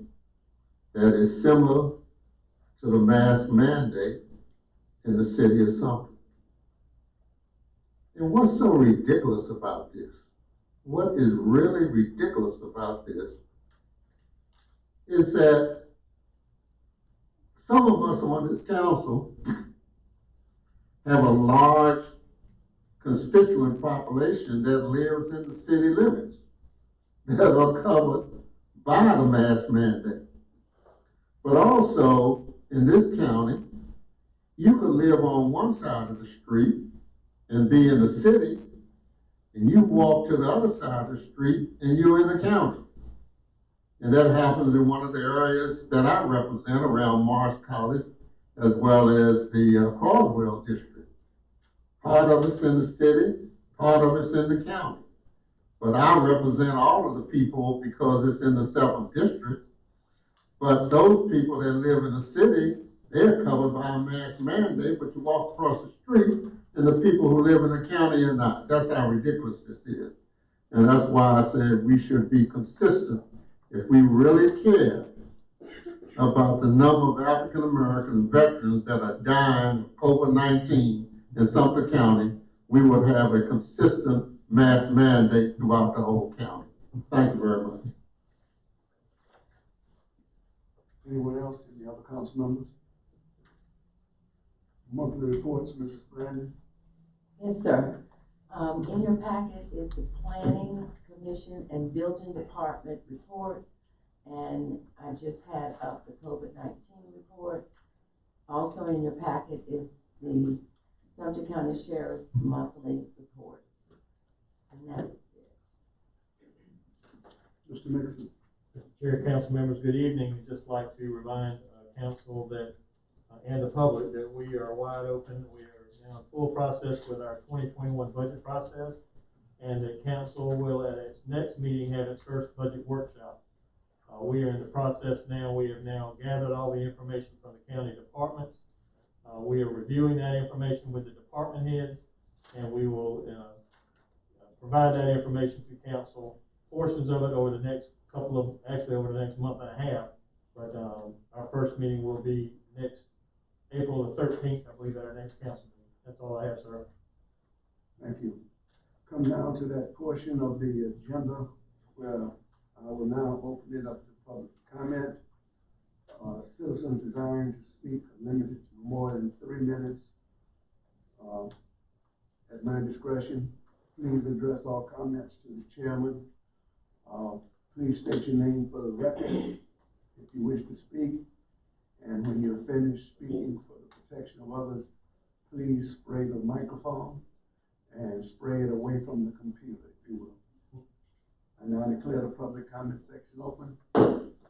that is similar to the mask mandate in the city of Sumter. And what's so ridiculous about this? What is really ridiculous about this is that some of us on this council have a large constituent population that lives in the city limits that are covered by the mask mandate. But also, in this county, you could live on one side of the street and be in the city, and you walk to the other side of the street and you're in the county. And that happens in one of the areas that I represent around Morris College, as well as the Carswell district. Part of it's in the city, part of it's in the county. But I represent all of the people because it's in the 7th district. But those people that live in the city, they're covered by a mask mandate, but you walk across the street and the people who live in the county are not. That's how ridiculous this is. And that's why I said we should be consistent. If we really care about the number of African American veterans that are dying of COVID-19 in Sumter County, we would have a consistent mask mandate throughout the whole county. Thank you very much. Anyone else, any other council members? Monthly reports, Mrs. Brandon. Yes, sir. In your packet is the Planning Commission and Building Department reports, and I just had up the COVID-19 report. Also in your packet is the Sumter County Sheriff's monthly report, and that's it. Mr. Nixon. Mr. Chair, council members, good evening. We'd just like to remind council that and the public that we are wide open. We are now in full process with our 2021 budget process, and that council will at its next meeting have its first budget workshop. We are in the process now. We have now gathered all the information from the county departments. We are reviewing that information with the department heads, and we will provide that information to council, portions of it over the next over the next month and a half. But our first meeting will be next April the 13th, I believe, at our next council meeting. That's all I have, sir. Thank you. Come down to that portion of the agenda where I will now open it up to public comment. Citizens desiring to speak are limited to no more than 3 minutes. At my discretion, please address all comments to the chairman. Please state your name for the record if you wish to speak. And when you're finished speaking, for the protection of others, please spray the microphone and spray it away from the computer, if you will. I now declare the public comment section open.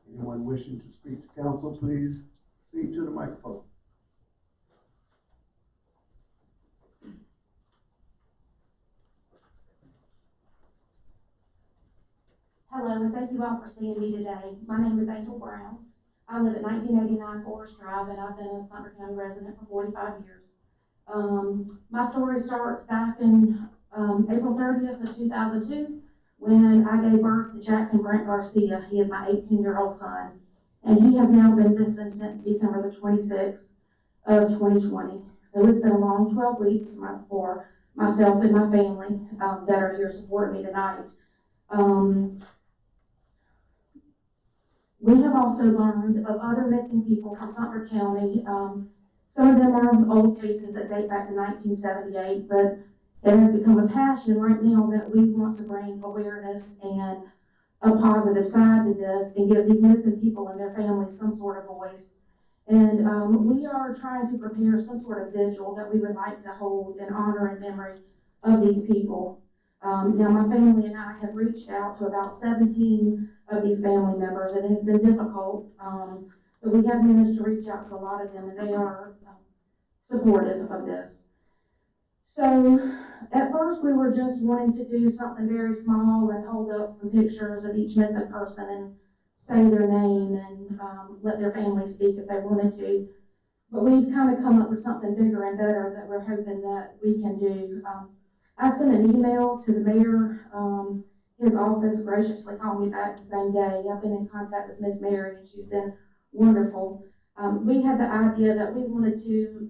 Anyone wishing to speak to council, please proceed to the microphone. Hello, Hello, and thank you all for seeing me today. My name is Angel Brown. I live at 1989 Forest Drive, and I've been a Sumter County resident for 45 years. My story starts back in April 30th of 2002, when I gave birth to Jackson Brent Garcia. He is my 18-year-old son, and he has now been missing since December the 26th of 2020. So it's been a long 12 weeks for myself and my family that are here supporting me tonight. We have also learned of other missing people from Sumter County. Some of them are old cases that date back to 1978, but it has become a passion right now that we want to bring awareness and a positive side to this and give these missing people and their families some sort of voice. And we are trying to prepare some sort of vigil that we would like to hold in honor and memory of these people. Now, my family and I have reached out to about 17 of these family members, and it has been difficult, but we have managed to reach out to a lot of them, and they are supportive of this. So, at first, we were just wanting to do something very small and hold up some pictures of each missing person and say their name and let their family speak if they wanted to. But we've kind of come up with something bigger and better that we're hoping that we can do. I sent an email to the mayor. His office graciously called me back the same day. I've been in contact with Miss Mary, and she's been wonderful. We had the idea that we wanted to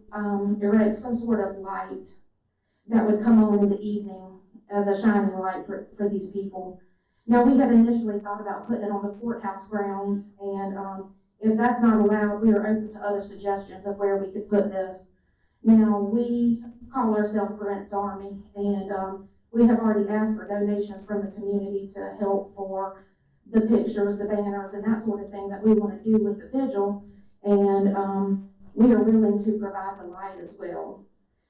erect some sort of light that would come on in the evening as a shining light for these people. Now, we had initially thought about putting it on the courthouse grounds, and if that's not allowed, we are open to other suggestions of where we could put this. Now, we call ourselves Brent's Army, and we have already asked for donations from the community to help for the pictures, the banners, and that sort of thing that we want to do with the vigil, and we are willing to provide the light as well.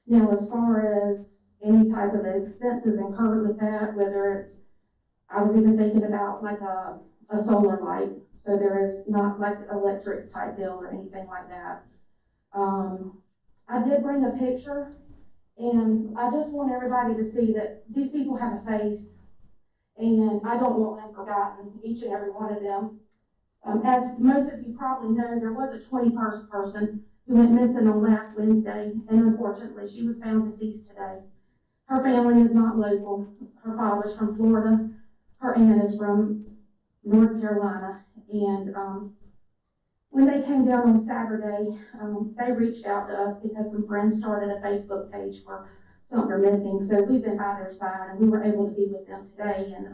Now, as far as any type of expenses incurred with that, whether it's, I was even thinking about like a solar light, so there is not like electric type bill or anything like that. I did bring a picture, and I just want everybody to see that these people have a face, and I don't want them forgotten, each and every one of them. As most of you probably know, there was a 21st person who went missing on last Wednesday, and unfortunately, she was found deceased today. Her family is not local. Her father's from Florida. Her aunt is from North Carolina, and when they came down on Saturday, they reached out to us because some friends started a Facebook page for Sumter Missing. So we've been by their side, and we were able to be with them today. And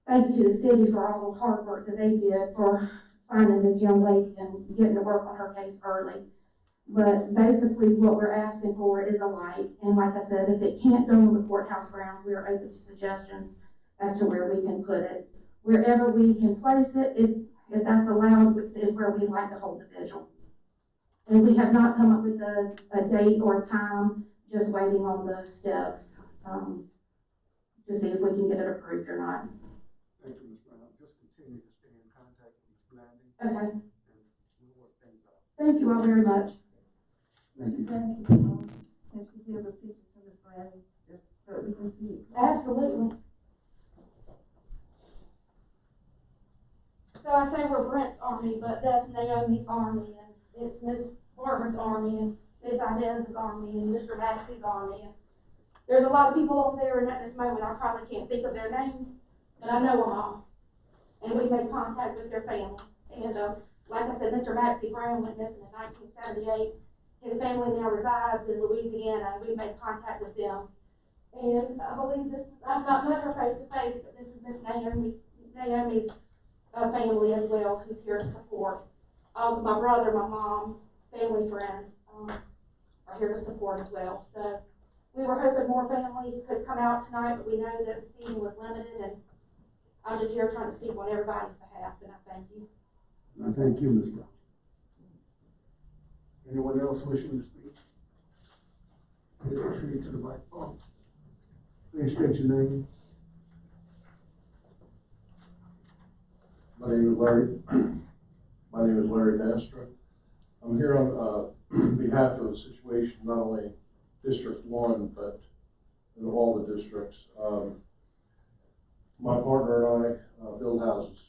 thank you to the city for all the hard work that they did for finding this young lady and getting to work on her case early. But basically what we're asking for is a light. And like I said, if it can't go on the courthouse grounds, we are open to suggestions as to where we can put it. Wherever we can place it, if that's allowed, is where we'd like to hold the vigil. And we have not come up with a date or a time, just waiting on the steps to see if we can get it approved or not. Thank you, Ms. Brown. Just continue to stay in contact with Ms. Blanding. Okay. And we'll work things out. Thank you all very much. Thank you. Can she give a picture to Ms. Blanding, just so we can see? Absolutely. So I say we're Brent's Army, but that's Naomi's Army, and it's Miss Barbara's Army, and Miss Idez's Army, and Mr. Maxey's Army. And there's a lot of people on there, and at this moment I probably can't think of their names, but I know them all. And we made contact with their family. And like I said, Mr. Maxey Brown went missing in 1978. His family now resides in Louisiana, and we made contact with them. And I believe this, I've not met her face to face, but this is Miss Naomi's family as well, who's here to support. My brother, my mom, family, friends are here to support as well. So we were hoping more family could come out tonight, but we know that the seating was limited, and I'm just here trying to speak on everybody's behalf, and I thank you. Thank you, Ms. Brown. Anyone else wishing to speak? Please proceed to the microphone. Please state your name. My name is Larry Banstra. I'm here on behalf of the situation, not only District 1, but in all the districts. my partner and I build houses,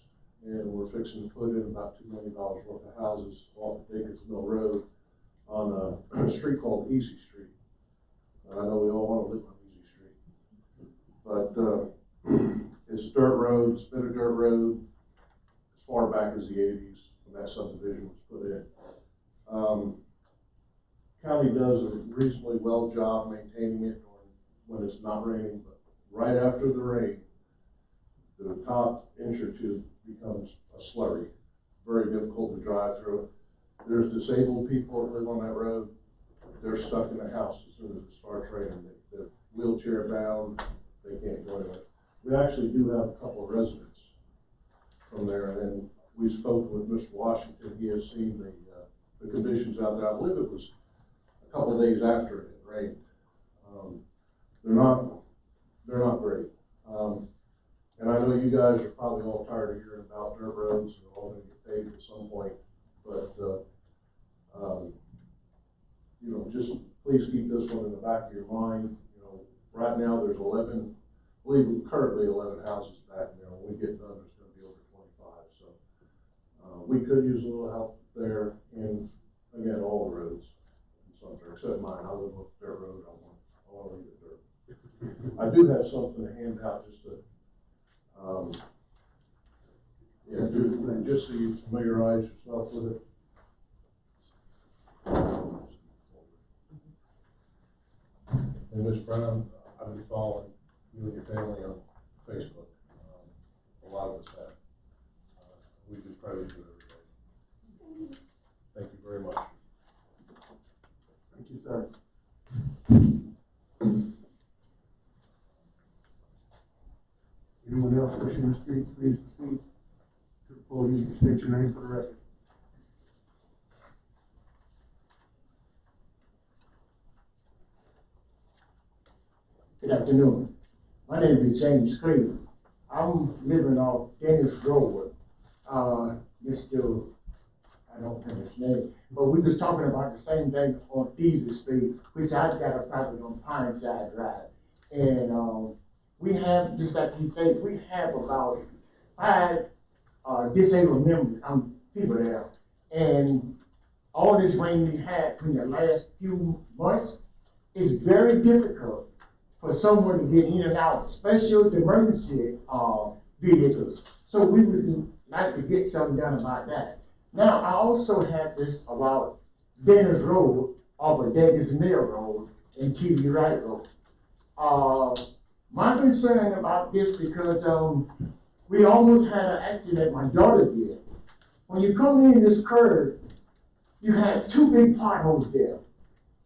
and we're fixing to put in about $2 million worth of houses off of Dickens Mill Road on a street called Easy Street. And I know we all want to live on Easy Street, but it's dirt road, it's been a dirt road as far back as the 80s when that subdivision was put in. County does a reasonably well job maintaining it when it's not raining, but right after the rain, the top inch or two becomes a slurry, very difficult to drive through. There's disabled people that live on that road. They're stuck in the house as soon as it starts raining. They're wheelchair bound, they can't go anywhere. We actually do have a couple of residents from there, and we spoke with Mr. Washington. He has seen the conditions out there. I believe it was a couple of days after it rained. They're not great. And I know you guys are probably all tired of hearing about dirt roads and they're all gonna get paved at some point, but, you know, just please keep this one in the back of your mind. You know, right now there's 11, I believe currently 11 houses back there. When we get done, there's gonna be over 25, so. We could use a little help there, and again, all the roads in Sumter, except mine. I live on dirt road. I want to leave it dirt. I do have something to hand out just to, just so you familiarize yourself with it. And Ms. Brown, I've been following you and your family on Facebook. A lot of us have. We do pray with you every day. Thank you very much. Thank you, sir. Anyone else wishing to speak, please proceed to the podium, state your name for the record. Good afternoon. My name is James Cleveland. I'm living off Dennis Road. I don't know his name, but we was talking about the same thing on Diesel Street, which I've got a property on Pineside Drive. And we have, just like he said, we have about 5 disabled members, people there. And all this rain we had in the last few months is very difficult for someone to get in and out, especially the emergency vehicles. So we would like to get something done about that. Now, I also have this about Dennis Road off of Davis Mill Road and TV Wright Road. My concern about this because we almost had an accident my daughter did. When you come in this curve, you had 2 big potholes there.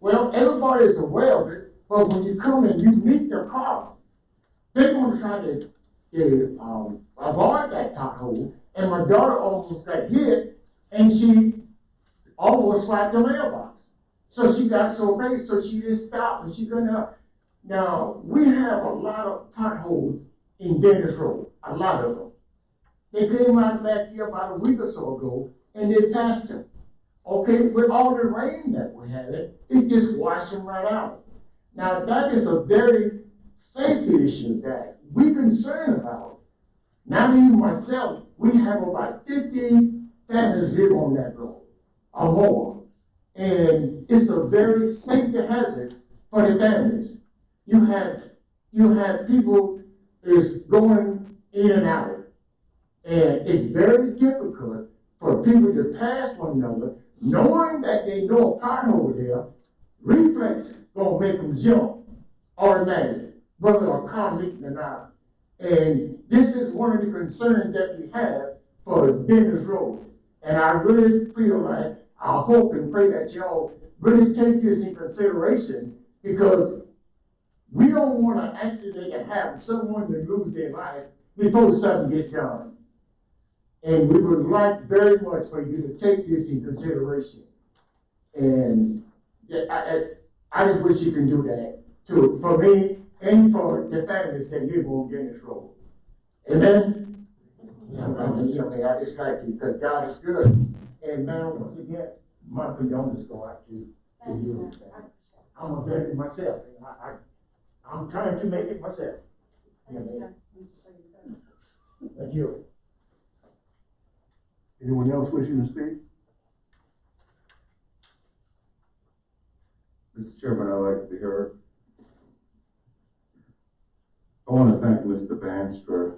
Well, everybody is aware of it, but when you come in, you meet the car. They're going to try to avoid that pothole, and my daughter almost got hit, and she almost swiped the mailbox. So she got so afraid, so she just stopped, and she couldn't help. Now, we have a lot of potholes in Dennis Road, a lot of them. They came out back here about a week or so ago, and they patched them. Okay, with all the rain that we had, it just washed them right out. Now, that is a very safety issue that we're concerned about. Not even myself, we have about 50 families live on that road, or more. And it's a very safety hazard for the families. You have people is going in and out. And it's very difficult for people to pass one another, knowing that they know a pothole there. Reflex gonna make them jump automatically, whether a car leaking or not. And this is one of the concerns that we have for Dennis Road. And I really feel like, I hope and pray that y'all really take this in consideration, because we don't want an accident to happen, someone to lose their life before something gets done. And we would like very much for you to take this in consideration. And I just wish you can do that for me and for the families that live on Dennis Road. Amen? I just like you because God is good. And man, once again, my condolences go out to you. I'm a veteran myself. I'm trying to make it myself. Thank you. Anyone else wishing to speak? Mr. Chairman, I'd like to be heard. I want to thank Mr. Bandstra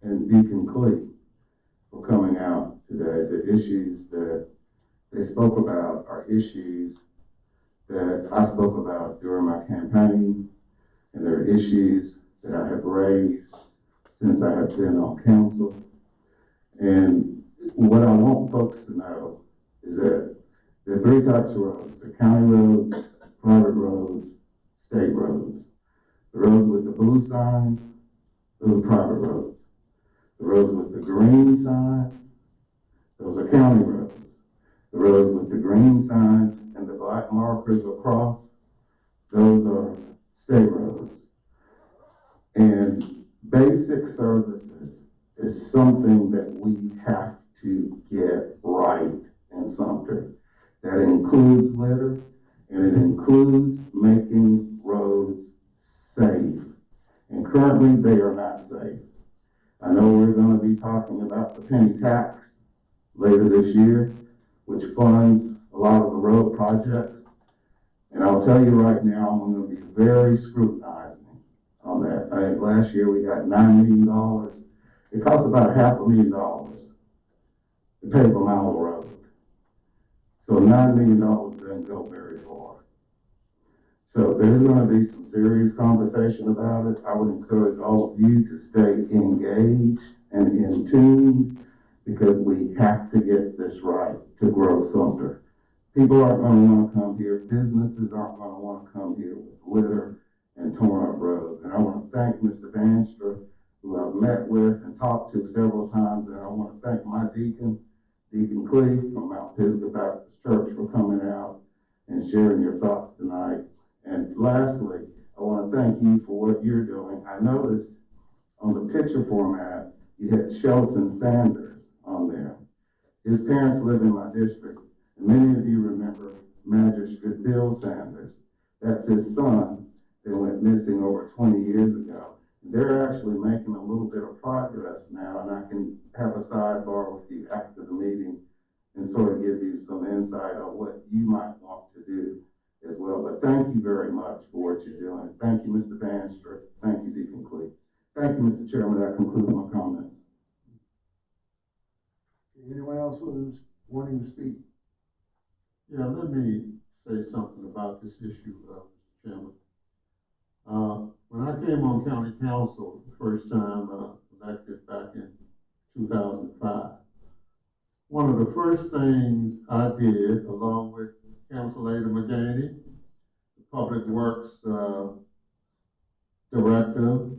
and Deacon Clee for coming out today. The issues that they spoke about are issues that I spoke about during my campaign, and there are issues that I have raised since I have been on council. And what I want folks to know is that there are three types of roads: there are county roads, private roads, state roads. The roads with the blue signs, those are private roads. The roads with the green signs, those are county roads. The roads with the green signs and the black markers across, those are state roads. And basic services is something that we have to get right in Sumter. That includes litter, and it includes making roads safe. And currently, they are not safe. I know we're going to be talking about the penny tax later this year, which funds a lot of the road projects. And I'll tell you right now, I'm going to be very scrutinizing on that. I think last year we got $9 million. It cost about $500,000 to pave a mile of road. So $9 million doesn't go very far. So there's going to be some serious conversation about it. I would encourage all of you to stay engaged and in tune, because we have to get this right to grow Sumter. People aren't going to want to come here. Businesses aren't going to want to come here with litter and torn up roads. And I want to thank Mr. Bandstra, who I've met with and talked to several times. And I want to thank my deacon, Deacon Clee from Mount Pisgah Baptist Church, for coming out and sharing your thoughts tonight. And lastly, I want to thank you for what you're doing. I noticed on the picture format, you had Shelton Sanders on there. His parents live in my district, and many of you remember Magistrate Bill Sanders. That's his son that went missing over 20 years ago. They're actually making a little bit of progress now, and I can have a sidebar with you after the meeting and sort of give you some insight on what you might want to do as well. But thank you very much for what you're doing. Thank you, Mr. Bandstra. Thank you, Deacon Clee. Thank you, Mr. Chairman. That concludes my comments. Anyone else who's wanting to speak? Yeah, let me say something about this issue, Mr. Chairman. When I came on county council the first time, elected back in 2005, one of the first things I did, along with Council Ada McGaney, the Public Works Director,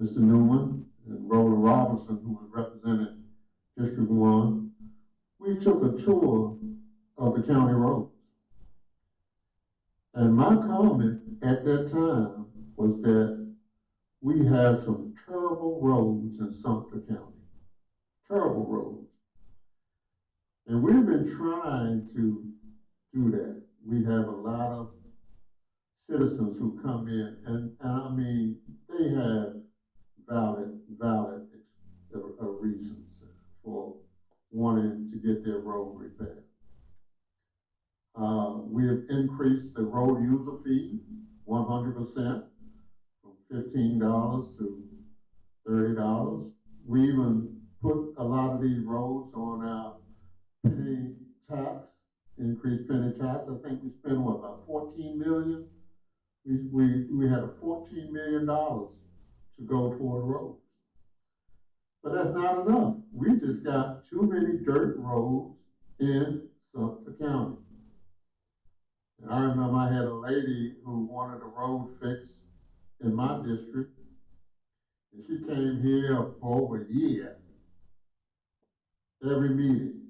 Mr. Newman, and Rhoda Robinson, who was representing District 1, we took a tour of the county roads. And my comment at that time was that we have some terrible roads in Sumter County. Terrible roads. And we've been trying to do that. We have a lot of citizens who come in, and I mean, they have valid reasons for wanting to get their road repaired. We have increased the road user fee 100%, from $15 to $30. We even put a lot of these roads on our penny tax, increased penny tax. I think we spent what, about $14 million? We had a $14 million to go toward roads. But that's not enough. We just got too many dirt roads in Sumter County. And I remember I had a lady who wanted a road fixed in my district, and she came here for over a year, every meeting.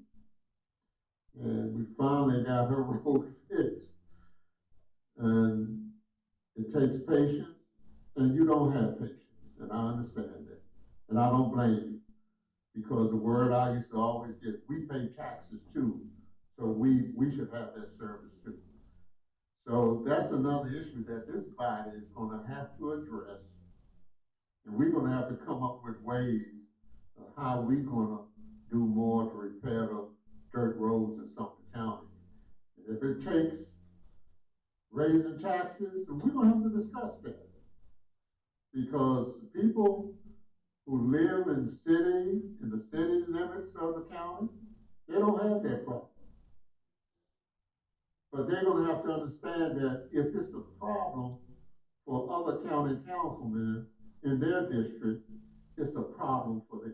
And we finally got her road fixed. And it takes patience, and you don't have patience, and I understand that. And I don't blame you, because the word I used to always get, we pay taxes too, so we should have that service too. So that's another issue that this body is going to have to address And we're gonna have to come up with ways of how we gonna do more to repair the dirt roads in Sumter County. And if it takes raising taxes, then we're gonna have to discuss that. Because people who live in the city limits of the county, they don't have that problem. But they're gonna have to understand that if it's a problem for other county councilmen in their district, it's a problem for them.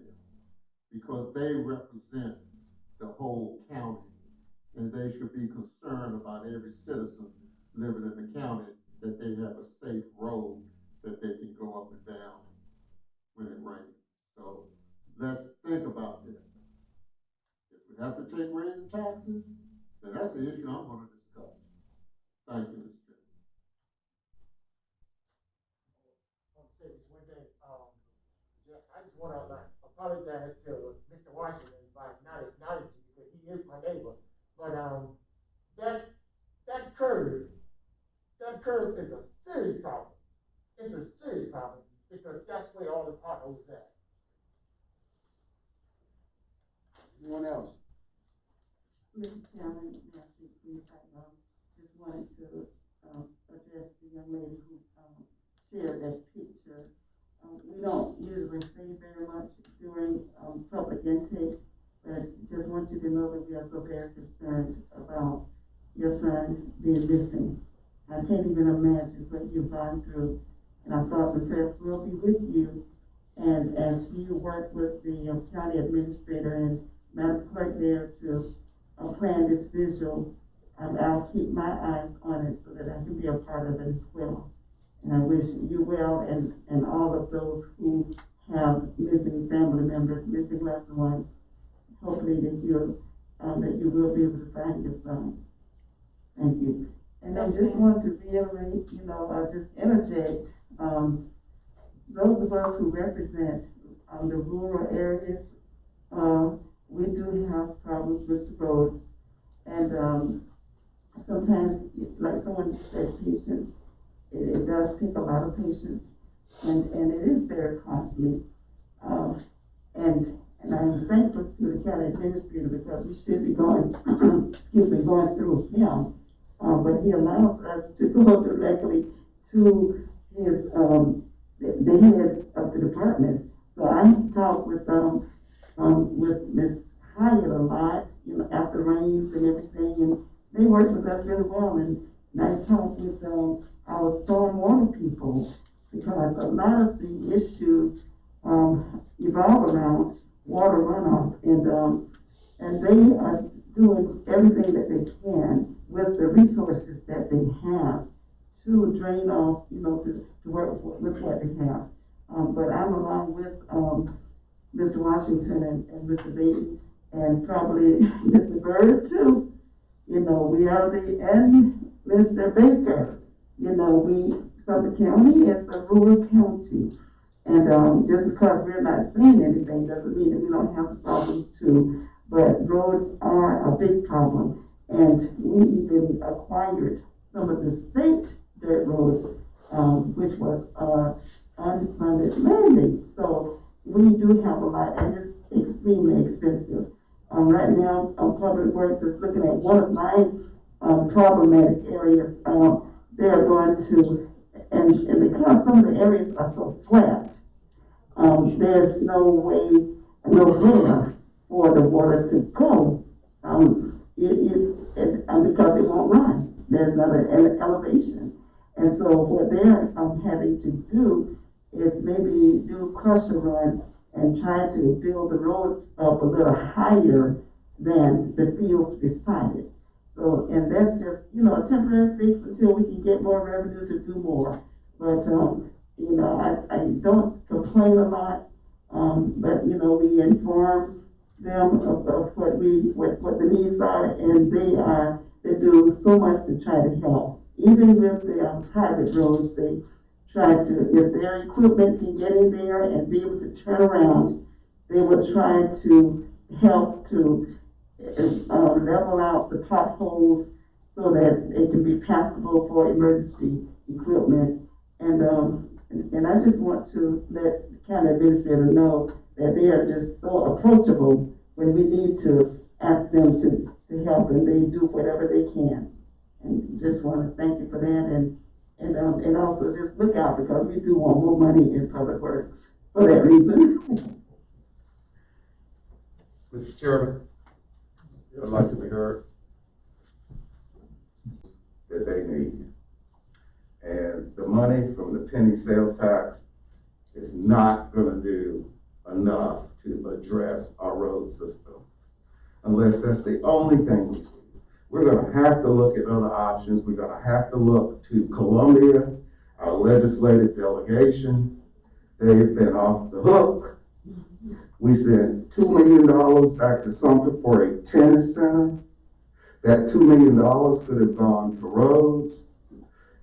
Because they represent the whole county, and they should be concerned about every citizen living in the county, that they have a safe road that they can go up and down when it rains. So let's think about that. If we have to take raising taxes, then that's the issue I'm gonna discuss. Thank you, Mr. Chairman. I want to say this one thing, Jeff, I just want to apologize to Mr. Washington by not acknowledging you, because he is my neighbor. But, that curve is a serious problem. It's a serious problem, because that's where all the potholes at. Anyone else? Mr. Chairman, Nancy, please, I just wanted to address the young lady who shared that picture. We don't usually say very much during public intake, but just want you to know that we are so very concerned about your son being missing. I can't even imagine what you've gone through, and our thoughts and prayers will be with you. And as you work with the county administrator and Madam Clerk there to plan this visual, I'll keep my eyes on it so that I can be a part of it as well. And I wish you well, and all of those who have missing family members, missing loved ones, hopefully that you will be able to find your son. Thank you. And I just want to reiterate, I'll just interject, those of us who represent the rural areas, we do have problems with the roads. And sometimes, like someone said, patience, it does take a lot of patience, and it is very costly. And I'm thankful to the county administrator, because we should be going through him. But he allows us to go directly to his, the heads of the departments. So I talked with Ms. Hyatt a lot, after rains and everything, and they work with us really well. And I talked with our stormwater people, because a lot of the issues evolve around water runoff, and they are doing everything that they can with the resources that they have to drain off, to work with what they have. But I'm along with Mr. Washington and Mr. Bailey, and probably Mr. Bird too. We are and Mr. Baker. Suffolk County is a rural county. And just because we're not saying anything doesn't mean that we don't have problems too. But roads are a big problem. And we even acquired some of the state dirt roads, which was unfunded mandate. So we do have a lot, and it's extremely expensive. Right now, Public Works is looking at one of my problematic areas. They are going to, and because some of the areas are so flat, there's no way, nowhere for the water to go, because it won't run. There's not an elevation. And so what they're having to do is maybe do crusher run and try to build the roads up a little higher than the fields beside it. So, and that's just, a temporary fix until we can get more revenue to do more. But, I don't complain a lot, but, we inform them of what the needs are, and they do so much to try to help. Even with the private roads, they try to, if their equipment can get in there and be able to turn around, they will try to help to level out the potholes so that it can be passable for emergency equipment. And And I just want to let the county administrator know that they are just so approachable when we need to ask them to help, and they do whatever they can. And just want to thank you for that, and also just look out, because we do want more money in public works for that reason. Mr. Chairman, I'd like to be heard. That they need. And the money from the penny sales tax is not gonna do enough to address our road system. Unless that's the only thing we do. We're gonna have to look at other options. We're gonna have to look to Columbia, our legislative delegation. They've been off the hook. We sent $2 million back to Sumter for a tennis center. That $2 million could have gone to roads.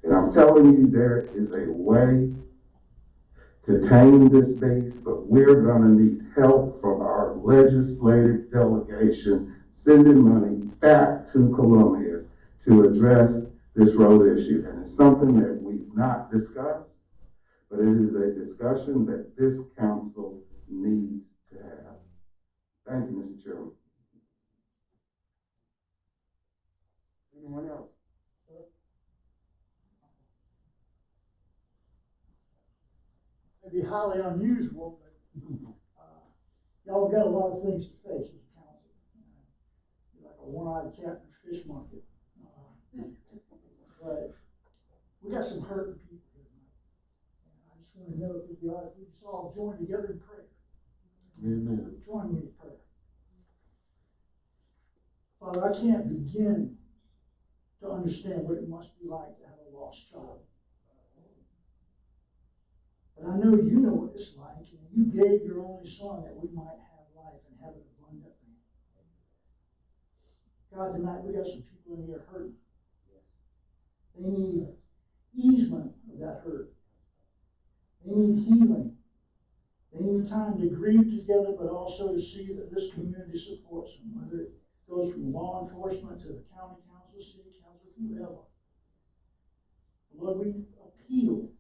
And I'm telling you, there is a way to tame this beast, but we're gonna need help from our legislative delegation sending money back to Columbia to address this road issue. And it's something that we've not discussed, but it is a discussion that this council needs to have. Thank you, Mr. Chairman. Anyone else? Maybe highly unusual, but y'all got a lot of things to face as a council. You're like a one-eyed cat in a fish market. But we got some hurting people here tonight. And I just want to know if we just all join together in prayer. Amen. Join me in prayer. Father, I can't begin to understand what it must be like to have a lost child. But I know you know what it's like, and you gave your only son that we might have life and have it abundantly. God, tonight we got some people in here hurting. They need easement of that hurt. They need healing. They need time to grieve together, but also to see that this community supports them, whether it goes from law enforcement to the county council, city council, whoever. Lord, we appeal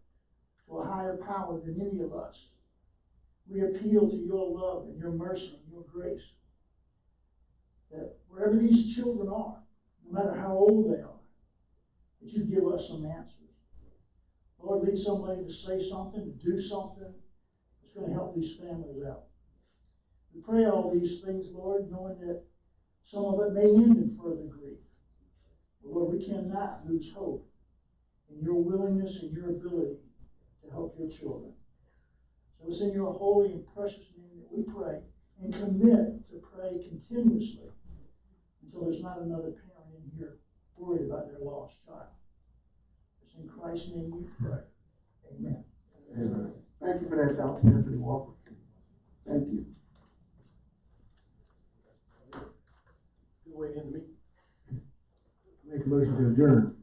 to a higher power than any of us. We appeal to your love and your mercy and your grace. That wherever these children are, no matter how old they are, that you give us some answers. Lord, lead somebody to say something, to do something that's going to help these families out. We pray all these things, Lord, knowing that some of it may end in further grief. But Lord, we cannot lose hope in your willingness and your ability to help your children. So it's in your holy and precious name that we pray and commit to pray continuously until there's not another parent in here worried about their lost child. It's in Christ's name we pray. Amen. Amen. Thank you for that, South Anthony Walker. Thank you. Good way to end the meeting. Make a motion to adjourn.